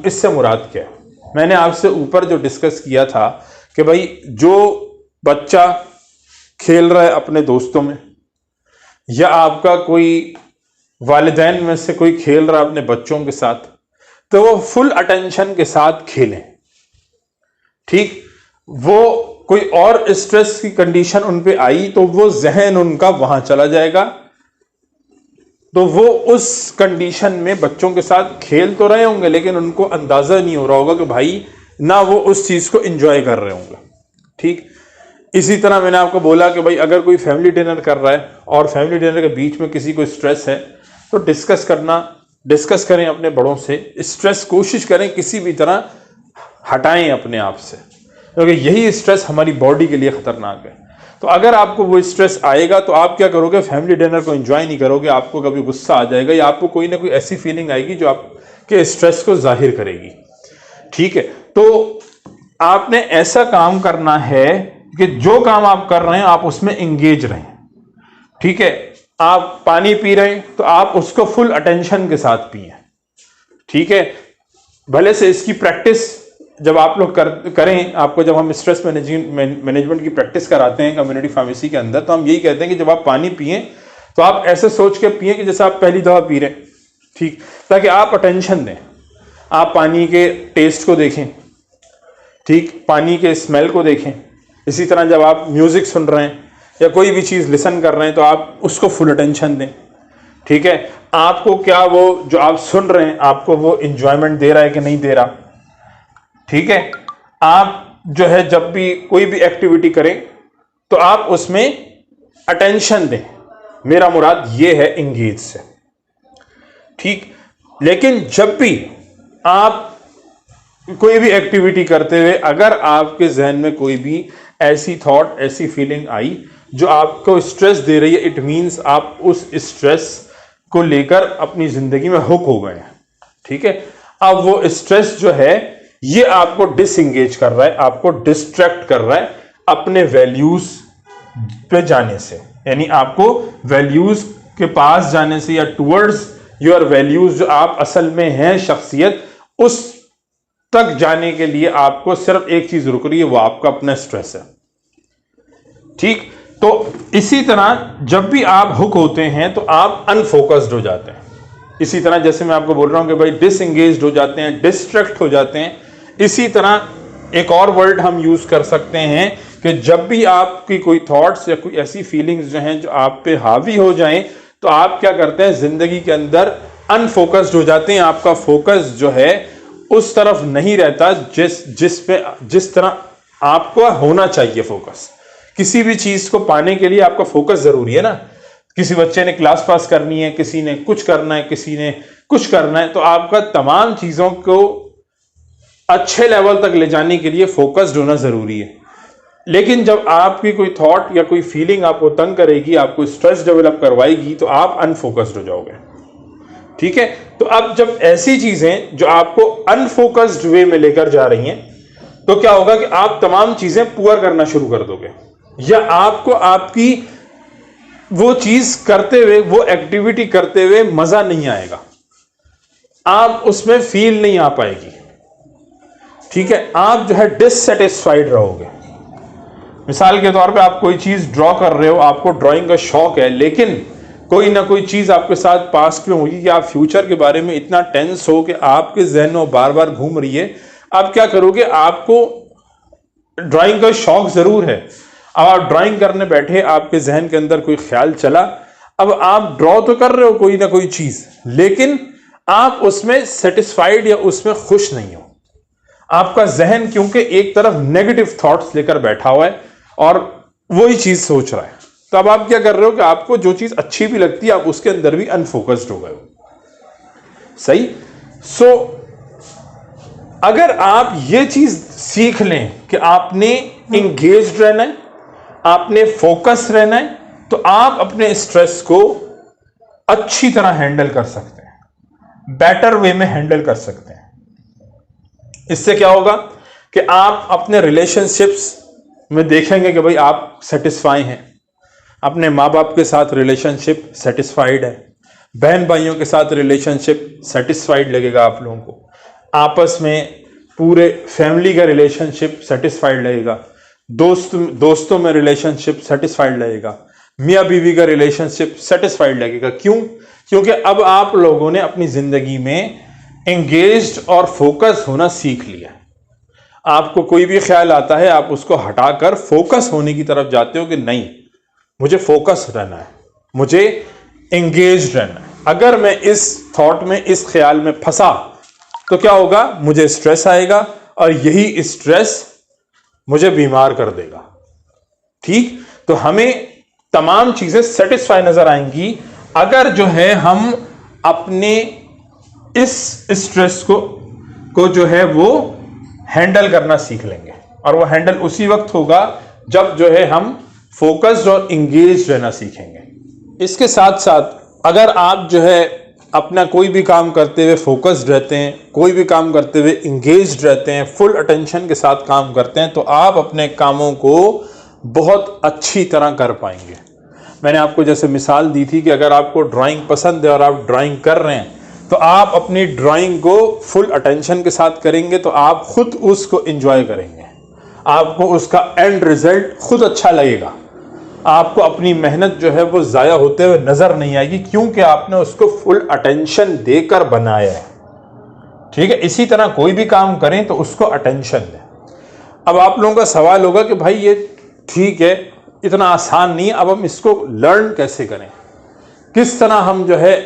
इससे मुराद क्या है? मैंने आपसे ऊपर जो डिस्कस किया था कि भाई जो बच्चा खेल रहा है अपने दोस्तों में, या आपका कोई वालिदैन में से कोई खेल रहा है अपने बच्चों के साथ, तो वो फुल अटेंशन के साथ खेलें। ठीक, वो कोई और स्ट्रेस की कंडीशन उन पे आई तो वो जहन उनका वहां चला जाएगा, तो वो उस कंडीशन में बच्चों के साथ खेल तो रहे होंगे लेकिन उनको अंदाजा नहीं हो रहा होगा कि भाई ना वो उस चीज को एंजॉय कर रहे होंगे। ठीक, इसी तरह मैंने आपको बोला कि भाई अगर कोई फैमिली डिनर कर रहा है और फैमिली डिनर के बीच में किसी को स्ट्रेस है तो डिस्कस करें अपने बड़ों से, स्ट्रेस कोशिश करें किसी भी तरह हटाएं अपने आप से, क्योंकि यही स्ट्रेस हमारी बॉडी के लिए खतरनाक है। तो अगर आपको वो स्ट्रेस आएगा तो आप क्या करोगे? फैमिली डिनर को एंजॉय नहीं करोगे, आपको कभी गुस्सा आ जाएगा या आपको कोई ना कोई ऐसी फीलिंग आएगी जो आपके स्ट्रेस को जाहिर करेगी। ठीक है, तो आपने ऐसा काम करना है कि जो काम आप कर रहे हैं आप उसमें एंगेज रहें। ठीक है, आप पानी पी रहे हैं तो आप उसको फुल अटेंशन के साथ पिए। ठीक है, भले से इसकी प्रैक्टिस जब आप लोग करें, आपको जब हम स्ट्रेस मैनेजमेंट की प्रैक्टिस कराते हैं कम्युनिटी फार्मेसी के अंदर, तो हम यही कहते हैं कि जब आप पानी पिए तो आप ऐसे सोच के पिए कि जैसे आप पहली दफा पी रहे हैं। ठीक, ताकि आप अटेंशन दें, आप पानी के टेस्ट को देखें, ठीक, पानी के स्मेल को देखें। इसी तरह जब आप म्यूजिक सुन रहे हैं या कोई भी चीज लिसन कर रहे हैं तो आप उसको फुल अटेंशन दें। ठीक है, आपको क्या वो जो आप सुन रहे हैं आपको वो इंजॉयमेंट दे रहा है कि नहीं दे रहा। ठीक है, आप जो है जब भी कोई भी एक्टिविटी करें तो आप उसमें अटेंशन दें। मेरा मुराद ये है इंगेज से। ठीक, लेकिन जब भी आप कोई भी एक्टिविटी करते हुए अगर आपके जहन में कोई भी ऐसी थॉट, ऐसी फीलिंग आई जो आपको स्ट्रेस दे रही है, इट मींस आप उस स्ट्रेस को लेकर अपनी जिंदगी में हुक हो गए हैं। ठीक है, अब वो स्ट्रेस जो है ये आपको डिसएंगेज कर रहा है, आपको डिस्ट्रैक्ट कर रहा है अपने वैल्यूज पे जाने से, यानी आपको वैल्यूज के पास जाने से या टुवर्ड्स योर वैल्यूज जो आप असल में हैं शख्सियत, उस तक जाने के लिए आपको सिर्फ एक चीज रुक रही है, वो आपका अपना स्ट्रेस है। ठीक, तो इसी तरह जब भी आप हुक होते हैं तो आप अनफोकस्ड हो जाते हैं। इसी तरह जैसे मैं आपको बोल रहा हूं कि भाई डिसएंगेज्ड हो जाते हैं, डिस्ट्रैक्ट हो जाते हैं, इसी तरह एक और वर्ड हम यूज कर सकते हैं कि जब भी आपकी कोई थॉट्स या कोई ऐसी फीलिंग्स जो हैं जो आप पे हावी हो जाएं तो आप क्या करते हैं? जिंदगी के अंदर अनफोकस्ड हो जाते हैं। आपका फोकस जो है उस तरफ नहीं रहता जिस तरह आपको होना चाहिए फोकस। किसी भी चीज को पाने के लिए आपका फोकस जरूरी है ना। किसी बच्चे ने क्लास पास करनी है, किसी ने कुछ करना है, किसी ने कुछ करना है, तो आपका तमाम चीजों को अच्छे लेवल तक ले जाने के लिए फोकस्ड होना जरूरी है। लेकिन जब आपकी कोई थॉट या कोई फीलिंग आपको तंग करेगी, आपको स्ट्रेस डेवलप करवाएगी, तो आप अनफोकस्ड हो जाओगे। ठीक है, तो अब जब ऐसी चीजें जो आपको अनफोकस्ड वे में लेकर जा रही हैं, तो क्या होगा कि आप तमाम चीजें पुअर करना शुरू कर दोगे, या आपको आपकी वो चीज करते हुए, वो एक्टिविटी करते हुए मजा नहीं आएगा, आप उसमें फील नहीं आ पाएगी। ठीक है, आप जो है डिससेटिस्फाइड रहोगे। मिसाल के तौर पे आप कोई चीज ड्रॉ कर रहे हो, आपको ड्राइंग का शौक है, लेकिन कोई ना कोई चीज आपके साथ पास्ट में होगी कि आप फ्यूचर के बारे में इतना टेंस हो कि आपके जहन में बार बार घूम रही है। आप क्या करोगे? आपको ड्राइंग का शौक जरूर है, अब आप ड्राइंग करने बैठे, आपके जहन के अंदर कोई ख्याल चला, अब आप ड्रॉ तो कर रहे हो कोई ना कोई चीज, लेकिन आप उसमें सेटिस्फाइड या उसमें खुश नहीं हो। आपका जहन क्योंकि एक तरफ नेगेटिव थॉट्स लेकर बैठा हुआ है और वही चीज सोच रहा है, तो अब आप क्या कर रहे हो कि आपको जो चीज अच्छी भी लगती है आप उसके अंदर भी अनफोकस्ड हो गए हो। सही। सो अगर आप ये चीज सीख लें कि आपने इंगेज्ड रहना है, आपने फोकस रहना है, तो आप अपने स्ट्रेस को अच्छी तरह हैंडल कर सकते हैं, बेटर वे में हैंडल कर सकते हैं। इससे क्या होगा कि आप अपने रिलेशनशिप्स में देखेंगे कि भाई आप सेटिस्फाई हैं, अपने माँ बाप के साथ रिलेशनशिप सेटिस्फाइड है, बहन भाइयों के साथ रिलेशनशिप सेटिस्फाइड लगेगा आप लोगों को, आपस में पूरे फैमिली का रिलेशनशिप सेटिस्फाइड लगेगा, दोस्तों में रिलेशनशिप सेटिस्फाइड लगेगा, मियाँ बीवी का रिलेशनशिप सेटिस्फाइड लगेगा। क्यों? क्योंकि अब आप लोगों ने अपनी जिंदगी में एंगेज्ड और फोकस होना सीख लिया। आपको कोई भी ख्याल आता है, आप उसको हटाकर फोकस होने की तरफ जाते हो कि नहीं, मुझे फोकस रहना है, मुझे एंगेज रहना है। अगर मैं इस थॉट में, इस ख्याल में फंसा तो क्या होगा? मुझे स्ट्रेस आएगा और यही स्ट्रेस मुझे बीमार कर देगा। ठीक? तो हमें तमाम चीजें सेटिस्फाई नजर आएंगी अगर जो है हम अपने इस स्ट्रेस को जो है वो हैंडल करना सीख लेंगे। और वो हैंडल उसी वक्त होगा जब जो है हम फोकस्ड और इंगेज रहना सीखेंगे। इसके साथ साथ अगर आप जो है अपना कोई भी काम करते हुए फोकस्ड रहते हैं, कोई भी काम करते हुए इंगेज्ड रहते हैं, फुल अटेंशन के साथ काम करते हैं, तो आप अपने कामों को बहुत अच्छी तरह कर पाएंगे। मैंने आपको जैसे मिसाल दी थी कि अगर आपको ड्राइंग पसंद है और आप ड्राइंग कर रहे हैं तो आप अपनी ड्राइंग को फुल अटेंशन के साथ करेंगे तो आप खुद उसको एंजॉय करेंगे, आपको उसका एंड रिजल्ट खुद अच्छा लगेगा, आपको अपनी मेहनत जो है वो ज़ाया होते हुए नज़र नहीं आएगी, क्योंकि आपने उसको फुल अटेंशन देकर बनाया है। ठीक है? इसी तरह कोई भी काम करें तो उसको अटेंशन दें। अब आप लोगों का सवाल होगा कि भाई ये ठीक है, इतना आसान नहीं है, अब हम इसको लर्न कैसे करें, किस तरह हम जो है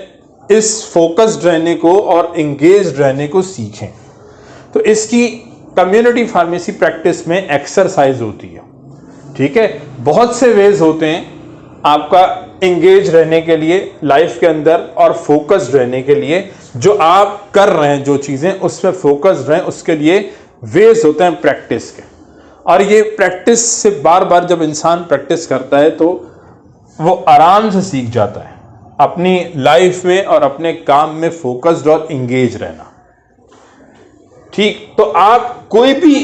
इस फोकस्ड रहने को और एंगेज्ड रहने को सीखें। तो इसकी कम्युनिटी फार्मेसी प्रैक्टिस में एक्सरसाइज होती है। ठीक है? बहुत से वेज होते हैं आपका एंगेज रहने के लिए लाइफ के अंदर और फोकस्ड रहने के लिए। जो आप कर रहे हैं, जो चीजें उसमें फोकस्ड रहें, उसके लिए वेज होते हैं प्रैक्टिस के। और ये प्रैक्टिस से बार बार जब इंसान प्रैक्टिस करता है तो वो आराम से सीख जाता है अपनी लाइफ में और अपने काम में फोकस्ड और एंगेज रहना। ठीक? तो आप कोई भी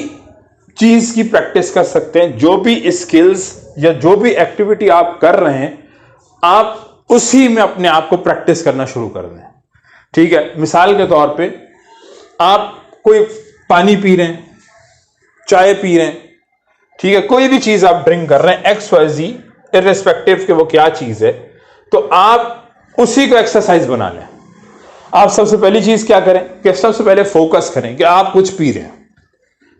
चीज की प्रैक्टिस कर सकते हैं, जो भी स्किल्स या जो भी एक्टिविटी आप कर रहे हैं, आप उसी में अपने आप को प्रैक्टिस करना शुरू कर दें। ठीक है? मिसाल के तौर पे आप कोई पानी पी रहे हैं, चाय पी रहे हैं, ठीक है, कोई भी चीज आप ड्रिंक कर रहे हैं, XYZ, इर्रेस्पेक्टिव कि वो क्या चीज है, तो आप उसी को एक्सरसाइज बना लें। आप सबसे पहली चीज क्या करें कि सबसे पहले फोकस करें कि आप कुछ पी रहे हैं।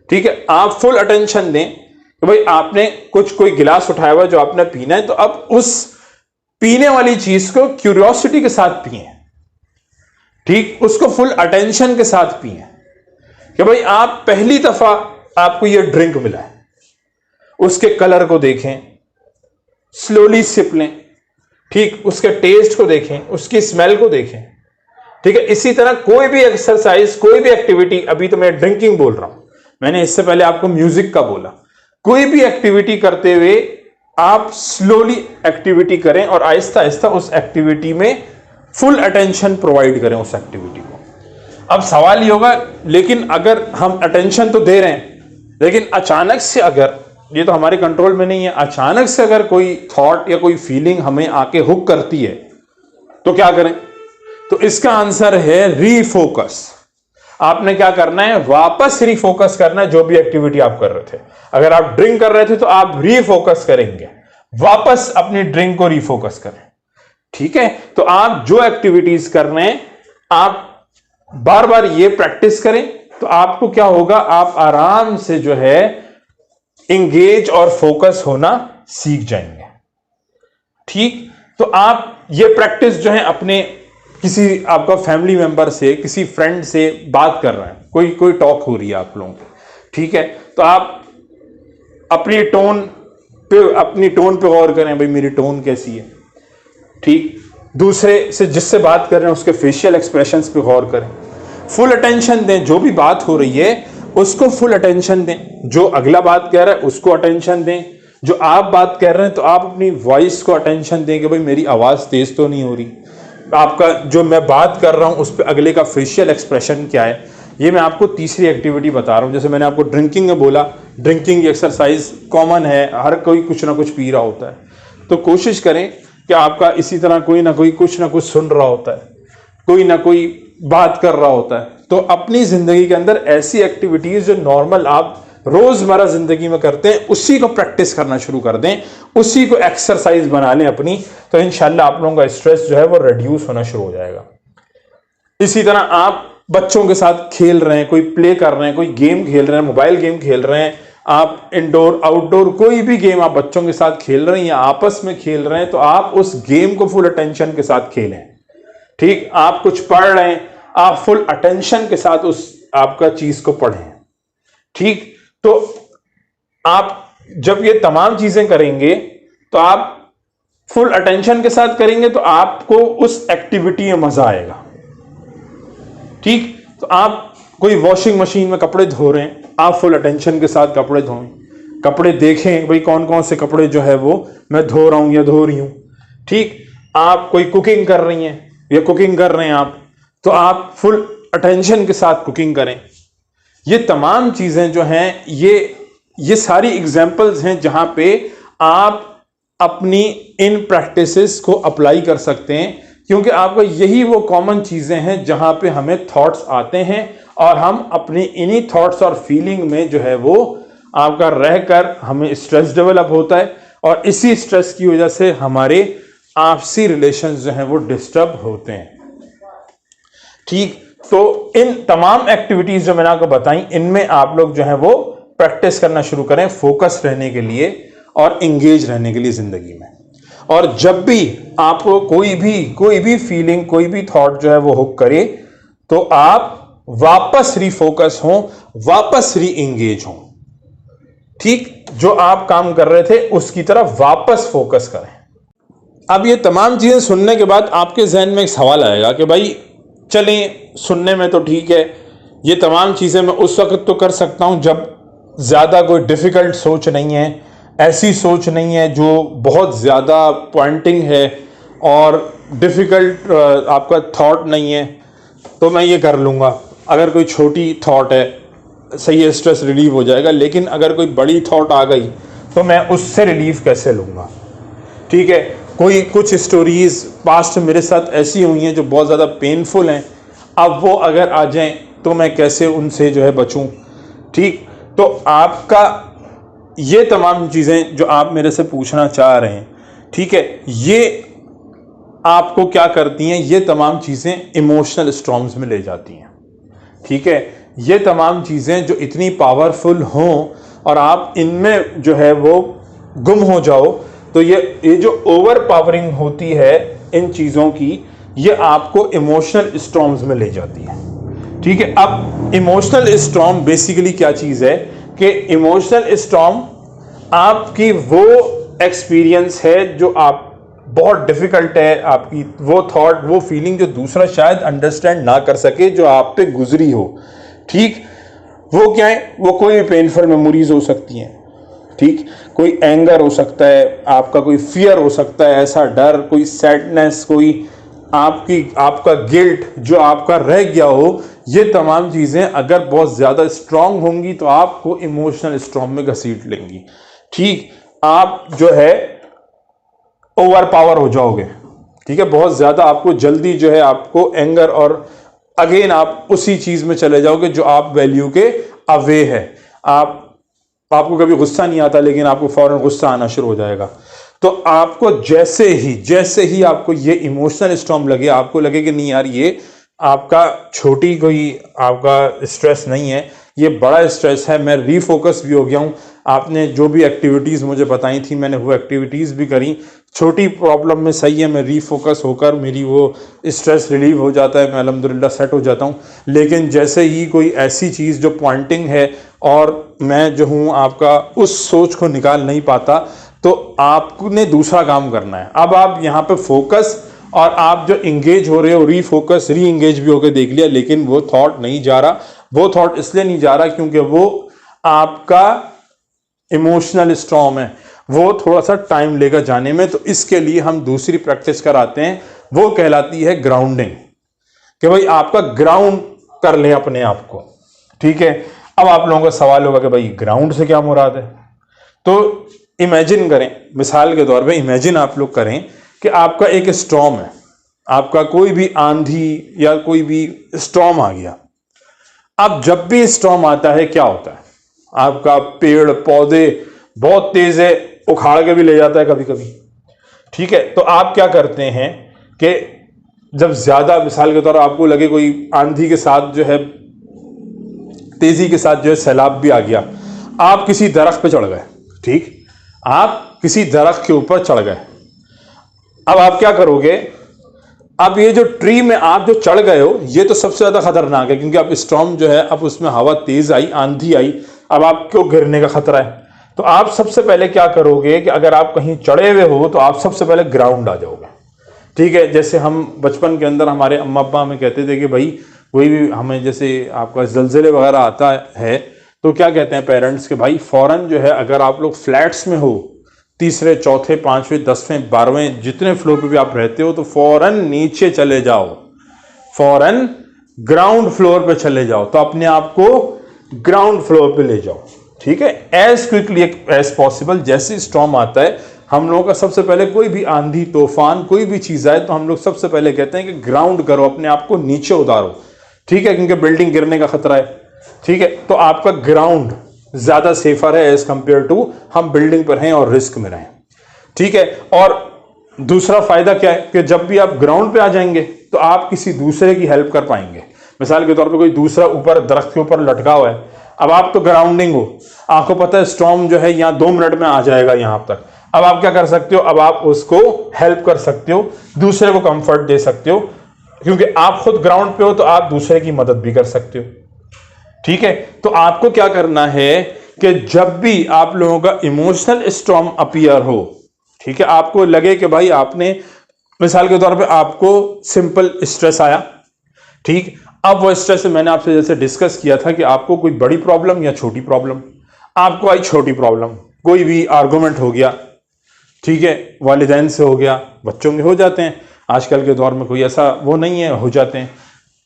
ठीक है? आप फुल अटेंशन दें कि भाई आपने कोई गिलास उठाया हुआ जो आपने पीना है, तो अब उस पीने वाली चीज को क्यूरियोसिटी के साथ पिए। ठीक? उसको फुल अटेंशन के साथ पिए कि भाई आप पहली दफा आपको ये ड्रिंक मिला है, उसके कलर को देखें, स्लोली सिप लें। ठीक? उसके टेस्ट को देखें, उसकी स्मेल को देखें। ठीक है? इसी तरह कोई भी एक्सरसाइज, कोई भी एक्टिविटी, अभी तो मैं ड्रिंकिंग बोल रहा हूं, मैंने इससे पहले आपको म्यूजिक का बोला। कोई भी एक्टिविटी करते हुए आप स्लोली एक्टिविटी करें और आहिस्ता आहिस्ता उस एक्टिविटी में फुल अटेंशन प्रोवाइड करें उस एक्टिविटी को। अब सवाल ये होगा, लेकिन अगर हम अटेंशन तो दे रहे हैं, लेकिन अचानक से, अगर ये तो हमारे कंट्रोल में नहीं है, अचानक से अगर कोई थॉट या कोई फीलिंग हमें आके हुक करती है तो क्या करें? तो इसका आंसर है रीफोकस। आपने क्या करना है? वापस रीफोकस करना है जो भी एक्टिविटी आप कर रहे थे। अगर आप ड्रिंक कर रहे थे तो आप रीफोकस करेंगे, वापस अपनी ड्रिंक को रीफोकस करें। ठीक है? तो आप जो एक्टिविटीज कर रहे हैं, आप बार बार ये प्रैक्टिस करें तो आपको क्या होगा? आप आराम से जो है इंगेज और फोकस होना सीख जाएंगे। ठीक? तो आप ये प्रैक्टिस जो है अपने किसी आपका फैमिली मेंबर से, किसी फ्रेंड से बात कर रहे हैं, कोई टॉक हो रही है आप लोगों को, ठीक है, तो आप अपनी टोन पे गौर करें, भाई मेरी टोन कैसी है। ठीक? दूसरे से जिससे बात कर रहे हैं उसके फेशियल एक्सप्रेशंस पे गौर करें, फुल अटेंशन दें। जो भी बात हो रही है उसको फुल अटेंशन दें, जो अगला बात कह रहा है उसको अटेंशन दें, जो आप बात कर रहे हैं तो आप अपनी वॉइस को अटेंशन दें कि भाई मेरी आवाज़ तेज तो नहीं हो रही, आपका जो मैं बात कर रहा हूं उस पर अगले का फेशियल एक्सप्रेशन क्या है, ये मैं आपको तीसरी एक्टिविटी बता रहा हूँ। जैसे मैंने आपको ड्रिंकिंग में बोला, ड्रिंकिंग एक्सरसाइज कॉमन है, हर कोई कुछ ना कुछ पी रहा होता है, तो कोशिश करें कि आपका इसी तरह कोई ना कोई कुछ ना कुछ सुन रहा होता है, कोई ना कोई बात कर रहा होता है। तो अपनी जिंदगी के अंदर ऐसी एक्टिविटीज जो नॉर्मल आप रोजमर्रा जिंदगी में करते हैं उसी को प्रैक्टिस करना शुरू कर दें, उसी को एक्सरसाइज बना लें अपनी, तो इंशाल्लाह आप लोगों का स्ट्रेस जो है वो रिड्यूस होना शुरू हो जाएगा। इसी तरह आप बच्चों के साथ खेल रहे हैं, कोई प्ले कर रहे हैं, कोई गेम खेल रहे हैं, मोबाइल गेम खेल रहे हैं, आप इंडोर आउटडोर कोई भी गेम आप बच्चों के साथ खेल रहे हैं या आपस में खेल रहे हैं, तो आप उस गेम को फुल अटेंशन के साथ खेलें। ठीक, आप कुछ पढ़ रहे हैं, आप फुल अटेंशन के साथ उस आपका चीज को पढ़ें। ठीक, तो आप जब ये तमाम चीजें करेंगे तो आप फुल अटेंशन के साथ करेंगे तो आपको उस एक्टिविटी में मजा आएगा। ठीक, तो आप कोई वॉशिंग मशीन में कपड़े धो रहे हैं, आप फुल अटेंशन के साथ कपड़े धोएं, कपड़े देखें भाई कौन कौन से कपड़े जो है वो मैं धो रहा हूं या धो रही हूं। ठीक, आप कोई कुकिंग कर रही हैं या कुकिंग कर रहे हैं आप, तो आप फुल अटेंशन के साथ कुकिंग करें। ये तमाम चीजें जो हैं ये सारी एग्जांपल्स हैं जहां पे आप अपनी इन प्रैक्टिसेस को अप्लाई कर सकते हैं, क्योंकि आपको यही वो कॉमन चीजें हैं जहां पे हमें थॉट्स आते हैं और हम अपनी इन्हीं थॉट्स और फीलिंग में जो है वो आपका रहकर हमें स्ट्रेस डेवलप होता है और इसी स्ट्रेस की वजह से हमारे आपसी रिलेशंस जो हैं वो डिस्टर्ब होते हैं। ठीक, तो इन तमाम एक्टिविटीज जो मैंने आपको बताई, इनमें आप लोग जो है वो प्रैक्टिस करना शुरू करें फोकस रहने के लिए और इंगेज रहने के लिए जिंदगी में। और जब भी आपको कोई भी फीलिंग, कोई भी थॉट जो है वो हुक करे, तो आप वापस रिफोकस हो, वापस री इंगेज हो। ठीक, जो आप काम कर रहे थे उसकी तरफ वापस फोकस करें। अब ये तमाम चीजें सुनने के बाद आपके जहन में एक सवाल आएगा कि भाई चलें, सुनने में तो ठीक है, ये तमाम चीजें मैं उस वक्त तो कर सकता हूं जब ज्यादा कोई डिफिकल्ट सोच नहीं है, ऐसी सोच नहीं है जो बहुत ज्यादा पॉइंटिंग है और डिफिकल्ट आपका थॉट नहीं है, तो मैं ये कर लूंगा। अगर कोई छोटी थॉट है, सही है, स्ट्रेस रिलीव हो जाएगा, लेकिन अगर कोई बड़ी थॉट आ गई तो मैं उससे रिलीफ कैसे लूंगा। ठीक है, कोई कुछ स्टोरीज पास्ट मेरे साथ ऐसी हुई हैं जो बहुत ज़्यादा पेनफुल हैं, अब वो अगर आ जाएं तो मैं कैसे उनसे जो है बचूं। ठीक, तो आपका ये तमाम चीज़ें जो आप मेरे से पूछना चाह रहे हैं, ठीक है, ये आपको क्या करती हैं, ये तमाम चीज़ें इमोशनल स्टॉर्म्स में ले जाती हैं। ठीक है, ये तमाम चीज़ें जो इतनी पावरफुल हों और आप इनमें जो है वो गुम हो जाओ, तो ये जो ओवर पावरिंग होती है इन चीज़ों की, ये आपको इमोशनल स्टॉर्म्स में ले जाती है। ठीक है, अब इमोशनल स्टॉर्म बेसिकली क्या चीज़ है कि इमोशनल स्टॉर्म आपकी वो एक्सपीरियंस है जो आप बहुत डिफिकल्ट है, आपकी वो थॉट, वो फीलिंग जो दूसरा शायद अंडरस्टैंड ना कर सके, जो आप पे गुजरी हो। ठीक, वो क्या है, वो कोई भी पेनफुल मेमोरीज हो सकती हैं। ठीक, कोई एंगर हो सकता है, आपका कोई फियर हो सकता है, ऐसा डर, कोई सैडनेस, कोई आपका गिल्ट जो आपका रह गया हो, ये तमाम चीज़ें अगर बहुत ज़्यादा स्ट्रांग होंगी तो आपको इमोशनल स्टॉर्म में घसीट लेंगी। ठीक, आप जो है ओवर पावर हो जाओगे। ठीक है, बहुत ज़्यादा आपको जल्दी जो है आपको एंगर और अगेन आप उसी चीज़ में चले जाओगे जो आप वैल्यू के अवे है। आपको कभी गुस्सा नहीं आता, लेकिन आपको फौरन गुस्सा आना शुरू हो जाएगा। तो आपको जैसे ही आपको ये इमोशनल स्टॉर्म लगे, आपको लगे कि नहीं यार ये आपका छोटी कोई आपका स्ट्रेस नहीं है, ये बड़ा स्ट्रेस है, मैं रीफोकस भी हो गया हूँ। आपने जो भी एक्टिविटीज़ मुझे बताई थी, मैंने वो एक्टिविटीज़ भी करी, छोटी प्रॉब्लम में सही है, मैं रीफोकस होकर मेरी वो स्ट्रेस रिलीव हो जाता है, मैं अल्हम्दुलिल्लाह सेट हो जाता हूँ। लेकिन जैसे ही कोई ऐसी चीज़ जो पॉइंटिंग है और मैं जो हूँ आपका उस सोच को निकाल नहीं पाता, तो आपने दूसरा काम करना है। अब आप यहाँ पे फोकस और आप जो इंगेज हो रहे हो, रीफोकस, री इंगेज भी होकर देख लिया, लेकिन वो थॉट नहीं जा रहा। वो थॉट इसलिए नहीं जा रहा क्योंकि वो आपका इमोशनल स्टॉर्म है, वो थोड़ा सा टाइम लेगा जाने में। तो इसके लिए हम दूसरी प्रैक्टिस कराते हैं, वो कहलाती है ग्राउंडिंग, कि भाई आपका ग्राउंड कर लें अपने आप को। ठीक है। अब आप लोगों का सवाल होगा कि भाई ग्राउंड से क्या मुराद है। तो इमेजिन करें, मिसाल के तौर पे इमेजिन आप लोग करें कि आपका एक स्टॉर्म है, आपका कोई भी आंधी या कोई भी स्टॉर्म आ गया। अब जब भी स्टॉर्म आता है क्या होता है, आपका पेड़ पौधे बहुत तेज है, उखाड़ के भी ले जाता है कभी कभी, ठीक है। तो आप क्या करते हैं कि जब ज्यादा मिसाल के तौर पर आपको लगे कोई आंधी के साथ जो है, तेजी के साथ जो है सैलाब भी आ गया, आप किसी दरख्त पे चढ़ गए, ठीक, आप किसी दरख्त के ऊपर चढ़ गए। अब आप क्या करोगे, अब ये जो ट्री में आप जो चढ़ गए हो ये तो सबसे ज्यादा खतरनाक है, क्योंकि अब स्टॉर्म जो है, अब उसमें हवा तेज आई, आंधी आई, अब आपको गिरने का खतरा है। तो आप सबसे पहले क्या करोगे कि अगर आप कहीं चढ़े हुए हो तो आप सबसे पहले ग्राउंड आ जाओगे, ठीक है। जैसे हम बचपन के अंदर हमारे अम्मा अब्बा हमें कहते थे कि भाई कोई भी हमें जैसे आपका जलजले वगैरह आता है तो क्या कहते हैं पेरेंट्स के, भाई फौरन जो है अगर आप लोग फ्लैट्स में हो, तीसरे चौथे पांचवें 10वें 12वें जितने फ्लोर पे भी आप रहते हो, तो फौरन नीचे चले जाओ, फौरन ग्राउंड फ्लोर पे चले जाओ, तो अपने आप को ग्राउंड फ्लोर पे ले जाओ, ठीक है, एज क्विकली एज पॉसिबल। जैसे स्टॉर्म आता है हम लोगों का सबसे पहले, कोई भी आंधी तूफान कोई भी चीज आए तो हम लोग सबसे पहले कहते हैं कि ग्राउंड करो, अपने आप को नीचे उतारो, ठीक है, क्योंकि बिल्डिंग गिरने का खतरा है, ठीक है। तो आपका ग्राउंड ज्यादा सेफर है एज कंपेयर टू हम बिल्डिंग पर हैं और रिस्क में रहें, ठीक है। और दूसरा फायदा क्या है कि जब भी आप ग्राउंड पे आ जाएंगे तो आप किसी दूसरे की हेल्प कर पाएंगे। मिसाल के तौर पे कोई दूसरा ऊपर दरख्त के ऊपर लटका हुआ है, अब आप तो ग्राउंडिंग हो, आपको पता है स्टॉर्म जो है यहाँ 2 मिनट में आ जाएगा यहां तक, अब आप क्या कर सकते हो, अब आप उसको हेल्प कर सकते हो, दूसरे को कंफर्ट दे सकते हो, क्योंकि आप खुद ग्राउंड पे हो तो आप दूसरे की मदद भी कर सकते हो, ठीक है। तो आपको क्या करना है कि जब भी आप लोगों का इमोशनल स्टॉर्म अपीयर हो, ठीक है, आपको लगे कि भाई आपने मिसाल के तौर पे आपको सिंपल स्ट्रेस आया, ठीक, अब वो स्ट्रेस मैंने आपसे जैसे डिस्कस किया था कि आपको कोई बड़ी प्रॉब्लम या छोटी प्रॉब्लम, आपको आई छोटी प्रॉब्लम, कोई भी आर्गुमेंट हो गया, ठीक है, वालिदैन से हो गया, बच्चों के हो जाते हैं आजकल के दौर में, कोई ऐसा वो नहीं है, हो जाते हैं,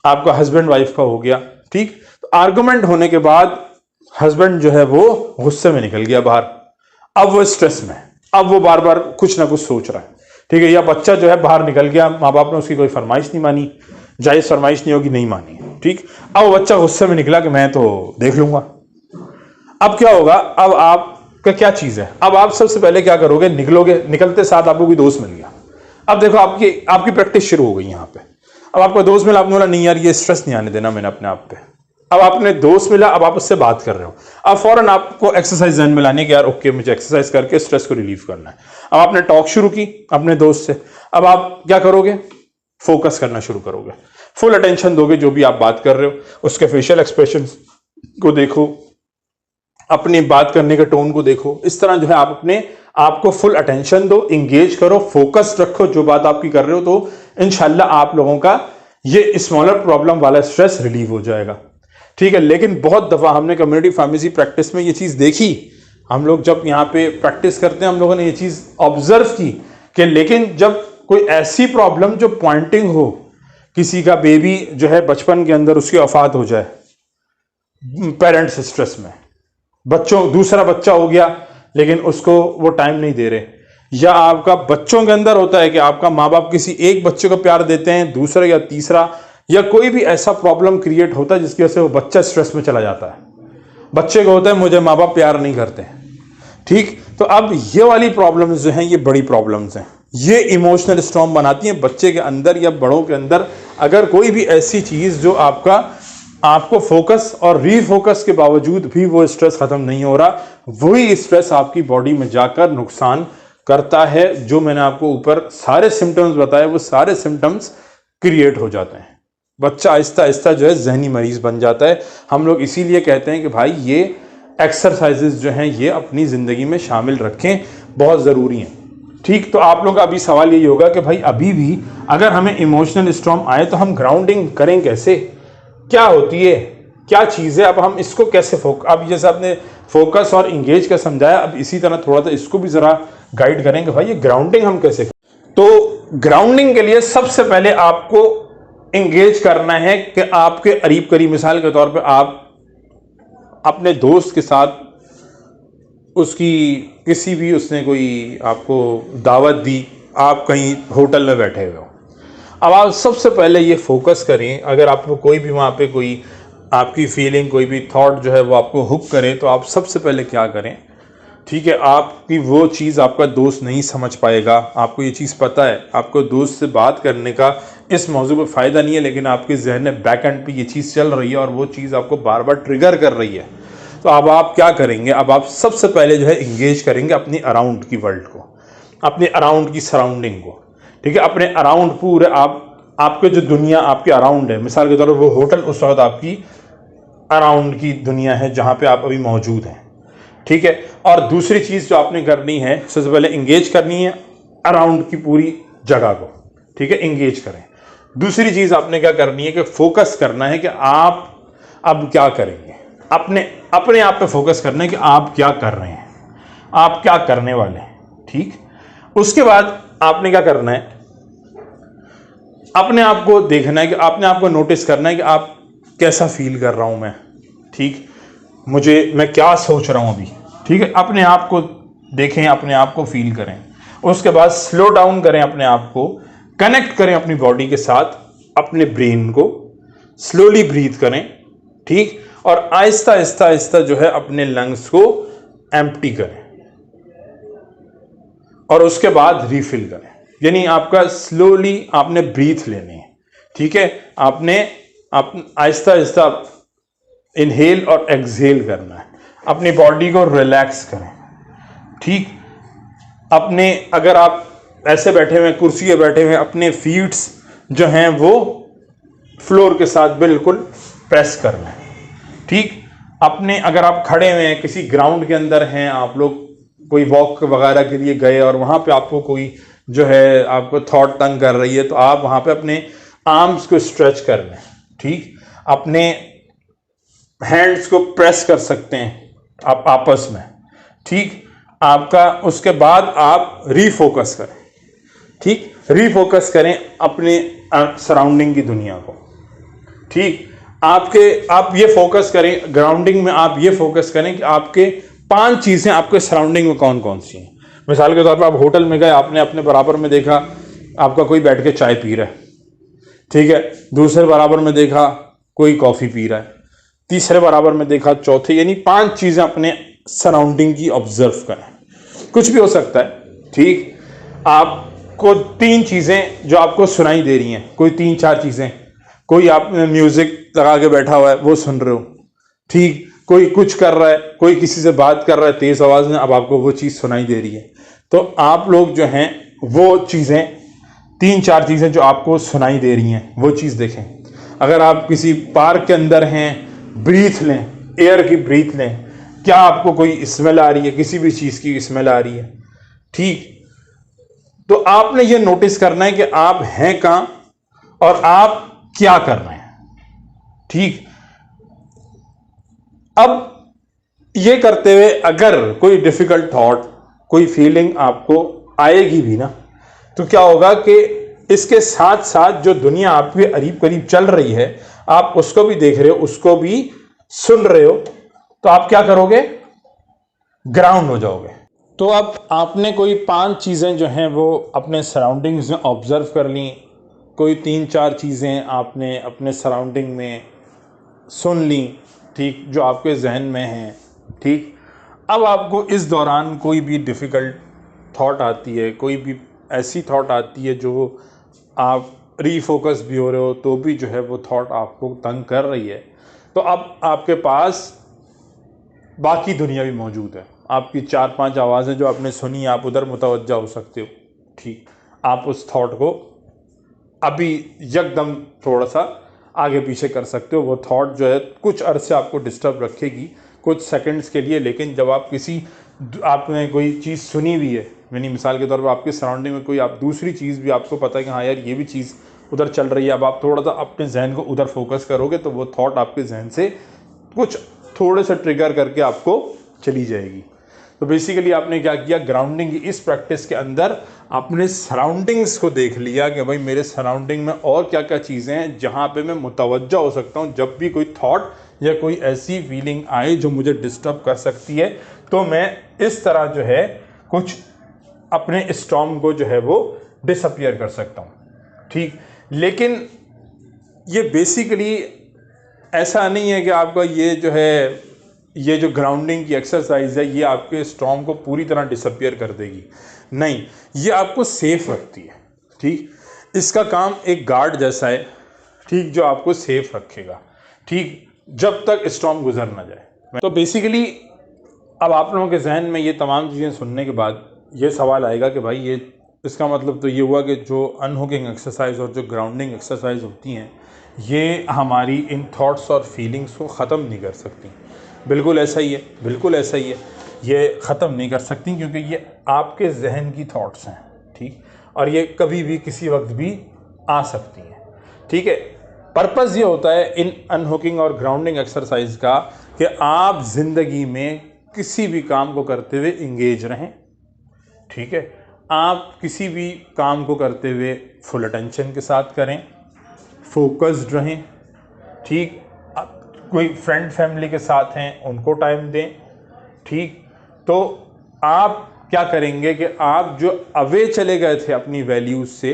आपका हस्बैंड वाइफ का हो गया, ठीक। तो आर्गुमेंट होने के बाद हस्बैंड जो है वो गुस्से में निकल गया बाहर, अब वो स्ट्रेस में, अब वो बार बार कुछ ना कुछ सोच रहा है, ठीक है, या बच्चा जो है बाहर निकल गया, माँ बाप ने उसकी कोई फरमाइश नहीं मानी, जायज फरमाइश नहीं होगी, नहीं मानी, ठीक, अब वो बच्चा गुस्से में निकला कि मैं तो देख लूंगा। अब क्या होगा, अब आपका क्या चीज है, अब आप सबसे पहले क्या करोगे, निकलोगे, निकलते साथ आपको कोई दोस्त मिल गया, अब देखो आपकी प्रैक्टिस शुरू हो गई यहाँ पे। अब आपको दोस्त मिला, आपने बोला नहीं यार ये स्ट्रेस नहीं आने देना मैंने अपने आप पे, अब आपने दोस्त मिला, अब आप उससे बात कर रहे हो, अब फौरन आपको एक्सरसाइज ध्यान में लाने की, यार ओके मुझे एक्सरसाइज करके स्ट्रेस को रिलीव करना है। अब आपने टॉक शुरू की अपने दोस्त से, अब आप क्या करोगे, फोकस करना शुरू करोगे, फुल अटेंशन दोगे जो भी आप बात कर रहे हो, उसके फेशियल एक्सप्रेशन को देखो, अपनी बात करने के टोन को देखो, इस तरह जो है आप अपने आपको फुल अटेंशन दो, इंगेज करो, फोकस रखो जो बात आपकी कर रहे हो, तो इंशाल्लाह आप लोगों का ये स्मॉलर प्रॉब्लम वाला स्ट्रेस रिलीव हो जाएगा, ठीक है। लेकिन बहुत दफा हमने कम्युनिटी फार्मेसी प्रैक्टिस में ये चीज देखी, हम लोग जब यहाँ पे प्रैक्टिस करते हैं हम लोगों ने ये चीज ऑब्जर्व की कि लेकिन जब कोई ऐसी प्रॉब्लम जो पॉइंटिंग हो, किसी का बेबी जो है बचपन के अंदर उसकी वफात हो जाए, पेरेंट्स स्ट्रेस में, बच्चों दूसरा बच्चा हो गया लेकिन उसको वो टाइम नहीं दे रहे, या आपका बच्चों के अंदर होता है कि आपका माँ बाप किसी एक बच्चे को प्यार देते हैं, दूसरा या तीसरा, या कोई भी ऐसा प्रॉब्लम क्रिएट होता है जिसकी वजह से वो बच्चा स्ट्रेस में चला जाता है, बच्चे को होता है मुझे माँ बाप प्यार नहीं करते, ठीक। तो अब ये वाली प्रॉब्लम्स जो हैं ये बड़ी प्रॉब्लम्स हैं, ये इमोशनल स्टॉर्म बनाती हैं बच्चे के अंदर या बड़ों के अंदर। अगर कोई भी ऐसी चीज जो आपको फोकस और रीफोकस के बावजूद भी वो स्ट्रेस खत्म नहीं हो रहा, वही स्ट्रेस आपकी बॉडी में जाकर नुकसान करता है। जो मैंने आपको ऊपर सारे सिम्टम्स बताए वो सारे सिम्टम्स क्रिएट हो जाते हैं, बच्चा आहिस्ता आहिस्ता जो है जहनी मरीज बन जाता है। हम लोग इसीलिए कहते हैं कि भाई ये एक्सरसाइजेस जो हैं ये अपनी जिंदगी में शामिल रखें, बहुत जरूरी हैं, ठीक। तो आप लोग का अभी सवाल यही होगा कि भाई अभी भी अगर हमें इमोशनल स्टॉर्म आए तो हम ग्राउंडिंग करें कैसे, क्या होती है, क्या चीज़ है, अब हम इसको कैसे अब जैसे आपने फोकस और इंगेज का समझाया, अब इसी तरह थोड़ा सा इसको भी जरा गाइड करेंगे भाई ये ग्राउंडिंग हम कैसे करें। तो ग्राउंडिंग के लिए सबसे पहले आपको इंगेज करना है कि आपके करीब करीब, मिसाल के तौर पे आप अपने दोस्त के साथ उसकी किसी भी उसने कोई आपको दावत दी, आप कहीं होटल में बैठे हुए हो। अब आप सबसे पहले ये फोकस करें, अगर आपको कोई भी वहाँ पे कोई आपकी फीलिंग, कोई भी थॉट जो है वो आपको हुक करे, तो आप सबसे पहले क्या करें, ठीक है, आपकी वो चीज़ आपका दोस्त नहीं समझ पाएगा, आपको ये चीज़ पता है, आपको दोस्त से बात करने का इस मौजू पर फ़ायदा नहीं है, लेकिन आपके जहन में बैक एंड पे ये चीज़ चल रही है और वो चीज़ आपको बार बार ट्रिगर कर रही है। तो अब आप क्या करेंगे, अब आप सबसे पहले जो है इंगेज करेंगे अपनी अराउंड की वर्ल्ड को, अपने अराउंड की सराउंडिंग को, ठीक है, अपने अराउंड पूरे आपके जो दुनिया आपके अराउंड है, मिसाल के तौर पर वो होटल उस वक्त आपकी अराउंड की दुनिया है जहाँ पे आप अभी मौजूद हैं, ठीक है। और दूसरी चीज़ जो आपने करनी है, सबसे पहले इंगेज करनी है अराउंड की पूरी जगह को, ठीक है, इंगेज करें। दूसरी चीज़ आपने क्या करनी है कि फोकस करना है कि आप अब क्या करेंगे, अपने आप पे फोकस करना है कि आप क्या कर रहे हैं, आप क्या करने वाले हैं, ठीक। उसके बाद आपने क्या करना है, अपने आप को देखना है कि अपने आप को नोटिस करना है कि आप कैसा फील कर रहा हूं मैं, ठीक, मैं क्या सोच रहा हूं अभी, ठीक है। अपने आप को देखें, अपने आप को फील करें। उसके बाद स्लो डाउन करें, अपने आप को कनेक्ट करें अपनी बॉडी के साथ, अपने ब्रेन को स्लोली ब्रीथ करें, ठीक, और आहिस्ता आहिस्ता आहिस्ता जो है अपने लंग्स को एम्प्टी करें और उसके बाद रीफिल करें। यानी आपका स्लोली आपने ब्रीथ लेनी है, ठीक है, आपने आहिस्ता आहिस्ता इनहेल और एक्सहेल करना है, अपनी बॉडी को रिलैक्स करें, ठीक। अपने अगर आप ऐसे बैठे हुए कुर्सी पे बैठे हुए, अपने फीट्स जो हैं वो फ्लोर के साथ बिल्कुल प्रेस करना है, ठीक। अपने अगर आप खड़े हुए हैं किसी ग्राउंड के अंदर हैं, आप लोग कोई वॉक वगैरह के लिए गए और वहाँ पे आपको कोई जो है आपको थॉट तंग कर रही है, तो आप वहाँ पे अपने आर्म्स को स्ट्रेच कर लें, ठीक। अपने हैंड्स को प्रेस कर सकते हैं आप आपस में, ठीक। आपका उसके बाद आप रीफोकस करें, ठीक, रीफोकस करें अपने सराउंडिंग की दुनिया को, ठीक। आप ये फोकस करें ग्राउंडिंग में, आप ये फोकस करें कि आपके 5 चीजें आपके सराउंडिंग में कौन कौन सी हैं। मिसाल के तौर पर आप होटल में गए, आपने अपने बराबर में देखा आपका कोई बैठ के चाय पी रहा है, ठीक है, दूसरे बराबर में देखा कोई कॉफी पी रहा है, तीसरे बराबर में देखा चौथे, यानी 5 चीजें अपने सराउंडिंग की ऑब्जर्व करें। कुछ भी हो सकता है, ठीक। आपको 3 चीजें जो आपको सुनाई दे रही हैं, कोई 3-4 चीजें, कोई आपने म्यूजिक लगा के बैठा हुआ है वो सुन रहे हो, ठीक, कोई कुछ कर रहा है, कोई किसी से बात कर रहा है तेज आवाज में, अब आपको वो चीज सुनाई दे रही है। तो आप लोग जो हैं वो चीजें 3-4 चीजें जो आपको सुनाई दे रही हैं वो चीज देखें। अगर आप किसी पार्क के अंदर हैं, ब्रीथ लें, एयर की ब्रीथ लें, क्या आपको कोई स्मेल आ रही है, किसी भी चीज की स्मेल आ रही है, ठीक। तो आपने ये नोटिस करना है कि आप हैं कहां और आप क्या कर रहे हैं, ठीक। अब ये करते हुए अगर कोई डिफिकल्ट थॉट, कोई फीलिंग आपको आएगी भी ना, तो क्या होगा कि इसके साथ साथ जो दुनिया आपके करीब करीब चल रही है, आप उसको भी देख रहे हो, उसको भी सुन रहे हो, तो आप क्या करोगे, ग्राउंड हो जाओगे। तो अब आपने कोई 5 चीज़ें जो हैं वो अपने सराउंडिंग्स में ऑब्जर्व कर ली, कोई 3-4 चीज़ें आपने अपने सराउंडिंग में सुन ली, ठीक, जो आपके जहन में हैं, ठीक। अब आपको इस दौरान कोई भी डिफ़िकल्ट थॉट आती है, कोई भी ऐसी थॉट आती है जो आप रीफोकस भी हो रहे हो तो भी जो है वो थॉट आपको तंग कर रही है, तो अब आपके पास बाकी दुनिया भी मौजूद है। आपकी 4-5 आवाज़ें जो आपने सुनी, आप उधर मुतवज्जा हो सकते हो, ठीक। आप उस थॉट को अभी एकदम थोड़ा सा आगे पीछे कर सकते हो। वो थॉट जो है कुछ अरसे आपको डिस्टर्ब रखेगी, कुछ सेकंड्स के लिए, लेकिन जब आप आपने कोई चीज़ सुनी हुई है, यानी मिसाल के तौर पर आपके सराउंडिंग में कोई आप दूसरी चीज़ भी आपको पता है कि हाँ यार ये भी चीज़ उधर चल रही है, अब आप थोड़ा सा अपने जहन को उधर फोकस करोगे तो वो थॉट आपके जहन से कुछ थोड़े से ट्रिगर करके आपको चली जाएगी। तो बेसिकली आपने क्या किया, ग्राउंडिंग की इस प्रैक्टिस के अंदर आपने सराउंडिंग्स को देख लिया कि भाई मेरे सराउंडिंग में और क्या क्या चीज़ें हैं जहाँ पे मैं मुतवज्जा हो सकता हूँ जब भी कोई थॉट या कोई ऐसी फीलिंग आए जो मुझे डिस्टर्ब कर सकती है, तो मैं इस तरह जो है कुछ अपने स्टॉर्म को जो है वो डिसअपियर कर सकता हूँ। ठीक, लेकिन ये बेसिकली ऐसा नहीं है कि आपका ये जो है, ये जो ग्राउंडिंग की एक्सरसाइज है ये आपके स्टॉर्म को पूरी तरह डिसअपियर कर देगी। नहीं, ये आपको सेफ रखती है। ठीक, इसका काम एक गार्ड जैसा है, ठीक, जो आपको सेफ रखेगा, ठीक, जब तक स्टॉर्म गुजर ना जाए। तो बेसिकली अब आप लोगों के जहन में ये तमाम चीज़ें सुनने के बाद ये सवाल आएगा कि भाई ये इसका मतलब तो ये हुआ कि जो अनहुकिंग एक्सरसाइज और जो ग्राउंडिंग एक्सरसाइज होती हैं ये हमारी इन थॉट्स और फीलिंग्स को ख़त्म नहीं कर सकती। बिल्कुल ऐसा ही है, बिल्कुल ऐसा ही है, ये ख़त्म नहीं कर सकती क्योंकि ये आपके जहन की थॉट्स हैं। ठीक, और ये कभी भी किसी वक्त भी आ सकती हैं। ठीक है, पर्पज़ ये होता है इन अनहुकिंग और ग्राउंडिंग एक्सरसाइज का कि आप ज़िंदगी में किसी भी काम को करते हुए इंगेज रहें। ठीक है, आप किसी भी काम को करते हुए फुल अटेंशन के साथ करें, फोकस्ड रहें। ठीक, कोई फ्रेंड फैमिली के साथ हैं उनको टाइम दें। ठीक, तो आप क्या करेंगे कि आप जो अवे चले गए थे अपनी वैल्यूज़ से,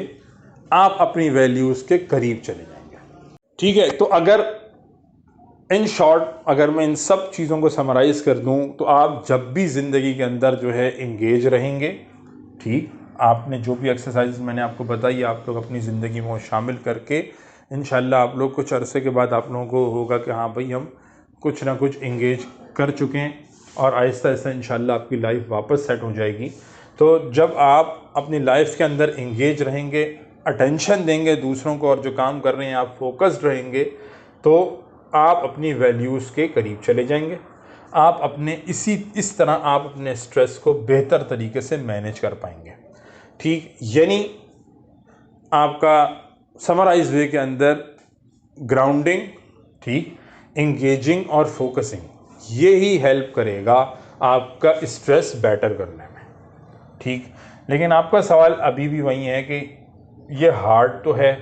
आप अपनी वैल्यूज़ के करीब चले जाएंगे। ठीक है, तो अगर इन शॉर्ट अगर मैं इन सब चीज़ों को समराइज कर दूं तो आप जब भी ज़िंदगी के अंदर जो है इंगेज रहेंगे। ठीक, आपने जो भी एक्सरसाइज मैंने आपको बताई आप लोग अपनी ज़िंदगी में शामिल करके इंशाल्लाह आप लोग कुछ अरसे के बाद आप लोगों को होगा कि हाँ भाई हम कुछ ना कुछ इंगेज कर चुके हैं और आहिस्ता आहिस्ता इंशाल्लाह आपकी लाइफ वापस सेट हो जाएगी। तो जब आप अपनी लाइफ के अंदर इंगेज रहेंगे, अटेंशन देंगे दूसरों को और जो काम कर रहे हैं आप फोकस्ड रहेंगे, तो आप अपनी वैल्यूज़ के करीब चले जाएंगे। आप अपने इस तरह आप अपने स्ट्रेस को बेहतर तरीके से मैनेज कर पाएंगे। ठीक, यानी आपका समराइज वे के अंदर ग्राउंडिंग, ठीक, इंगेजिंग और फोकसिंग, ये ही हेल्प करेगा आपका स्ट्रेस बेटर करने में। ठीक, लेकिन आपका सवाल अभी भी वही है कि ये हार्ड तो है।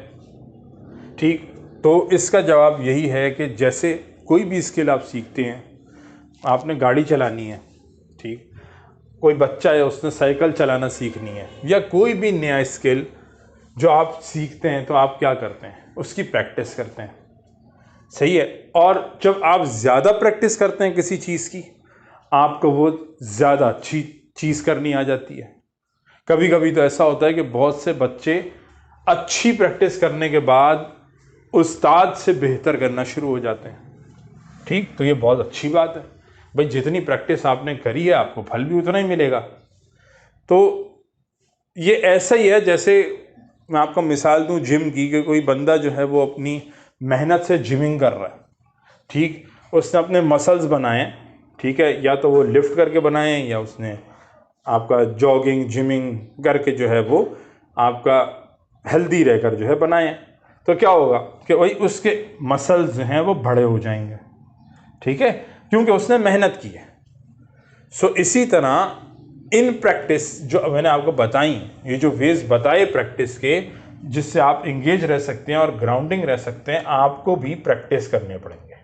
ठीक, तो इसका जवाब यही है कि जैसे कोई भी स्किल आप सीखते हैं, आपने गाड़ी चलानी है, ठीक, कोई बच्चा है उसने साइकिल चलाना सीखनी है, या कोई भी नया स्किल जो आप सीखते हैं तो आप क्या करते हैं, उसकी प्रैक्टिस करते हैं। सही है, और जब आप ज़्यादा प्रैक्टिस करते हैं किसी चीज़ की, आपको वो ज़्यादा अच्छी चीज़ करनी आ जाती है। कभी कभी तो ऐसा होता है कि बहुत से बच्चे अच्छी प्रैक्टिस करने के बाद उस्ताद से बेहतर करना शुरू हो जाते हैं। ठीक, तो ये बहुत अच्छी बात है भाई, जितनी प्रैक्टिस आपने करी है आपको फल भी उतना ही मिलेगा। तो ये ऐसा ही है, जैसे मैं आपको मिसाल दूं जिम की, कि कोई बंदा जो है वो अपनी मेहनत से जिमिंग कर रहा है। ठीक, उसने अपने मसल्स बनाए, ठीक है, या तो वो लिफ्ट करके बनाए या उसने आपका जॉगिंग जिमिंग करके जो है वो आपका हेल्दी रहकर जो है बनाए। तो क्या होगा कि भाई उसके मसल्स जो हैं वो बड़े हो जाएंगे। ठीक है, क्योंकि उसने मेहनत की है। सो इसी तरह इन प्रैक्टिस जो मैंने आपको बताई, ये जो वेज बताए प्रैक्टिस के, जिससे आप इंगेज रह सकते हैं और ग्राउंडिंग रह सकते हैं, आपको भी प्रैक्टिस करने पड़ेंगे।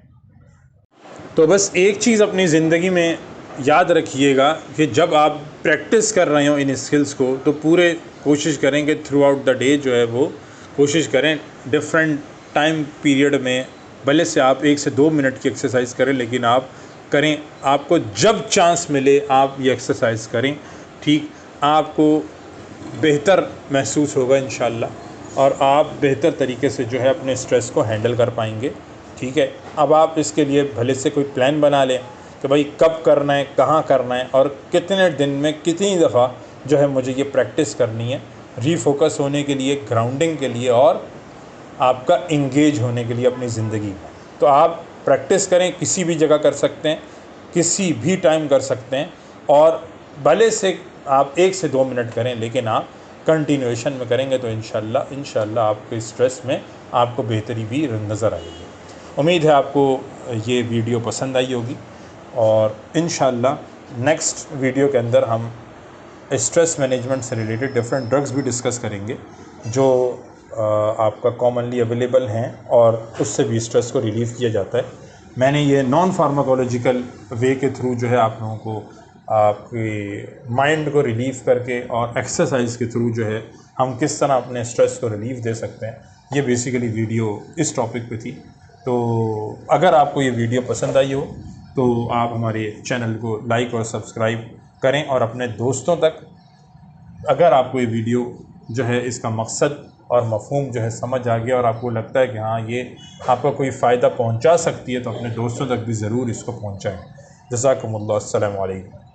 तो बस एक चीज़ अपनी ज़िंदगी में याद रखिएगा कि जब आप प्रैक्टिस कर रहे हो इन स्किल्स को, तो पूरे कोशिश करें कि थ्रू आउट द डे जो है वो कोशिश करें डिफरेंट टाइम पीरियड में, भले से आप 1 से 2 मिनट की एक्सरसाइज करें, लेकिन आप करें। आपको जब चांस मिले आप ये एक्सरसाइज करें। ठीक, आपको बेहतर महसूस होगा इंशाल्लाह और आप बेहतर तरीके से जो है अपने स्ट्रेस को हैंडल कर पाएंगे। ठीक है, अब आप इसके लिए भले से कोई प्लान बना लें कि भाई कब करना है, कहाँ करना है और कितने दिन में कितनी दफ़ा जो है मुझे ये प्रैक्टिस करनी है, रीफोकस होने के लिए, ग्राउंडिंग के लिए और आपका इंगेज होने के लिए अपनी ज़िंदगी में। तो आप प्रैक्टिस करें, किसी भी जगह कर सकते हैं, किसी भी टाइम कर सकते हैं, और भले से आप 1 से 2 मिनट करें, लेकिन आप कंटिन्यूएशन में करेंगे तो इंशाल्लाह आपके स्ट्रेस में आपको बेहतरी भी नज़र आएगी। उम्मीद है आपको ये वीडियो पसंद आई होगी और इंशाल्लाह नेक्स्ट वीडियो के अंदर हम स्ट्रेस मैनेजमेंट से रिलेटेड डिफरेंट ड्रग्स भी डिस्कस करेंगे जो आपका कॉमनली अवेलेबल हैं और उससे भी स्ट्रेस को रिलीफ़ किया जाता है। मैंने ये नॉन फार्माकोलॉजिकल वे के थ्रू जो है आप लोगों को आपकी माइंड को रिलीव करके और एक्सरसाइज के थ्रू जो है हम किस तरह अपने स्ट्रेस को रिलीव दे सकते हैं, ये बेसिकली वीडियो इस टॉपिक पे थी। तो अगर आपको ये वीडियो पसंद आई हो तो आप हमारे चैनल को लाइक और सब्सक्राइब करें, और अपने दोस्तों तक, अगर आपको ये वीडियो जो है इसका मकसद और मफ़हूम जो है समझ आ गया और आपको लगता है कि हाँ ये आपका कोई फ़ायदा पहुंचा सकती है, तो अपने दोस्तों तक भी ज़रूर इसको पहुंचाएं। जज़ाकुमुल्लाह, अस्सलामु अलैकुम।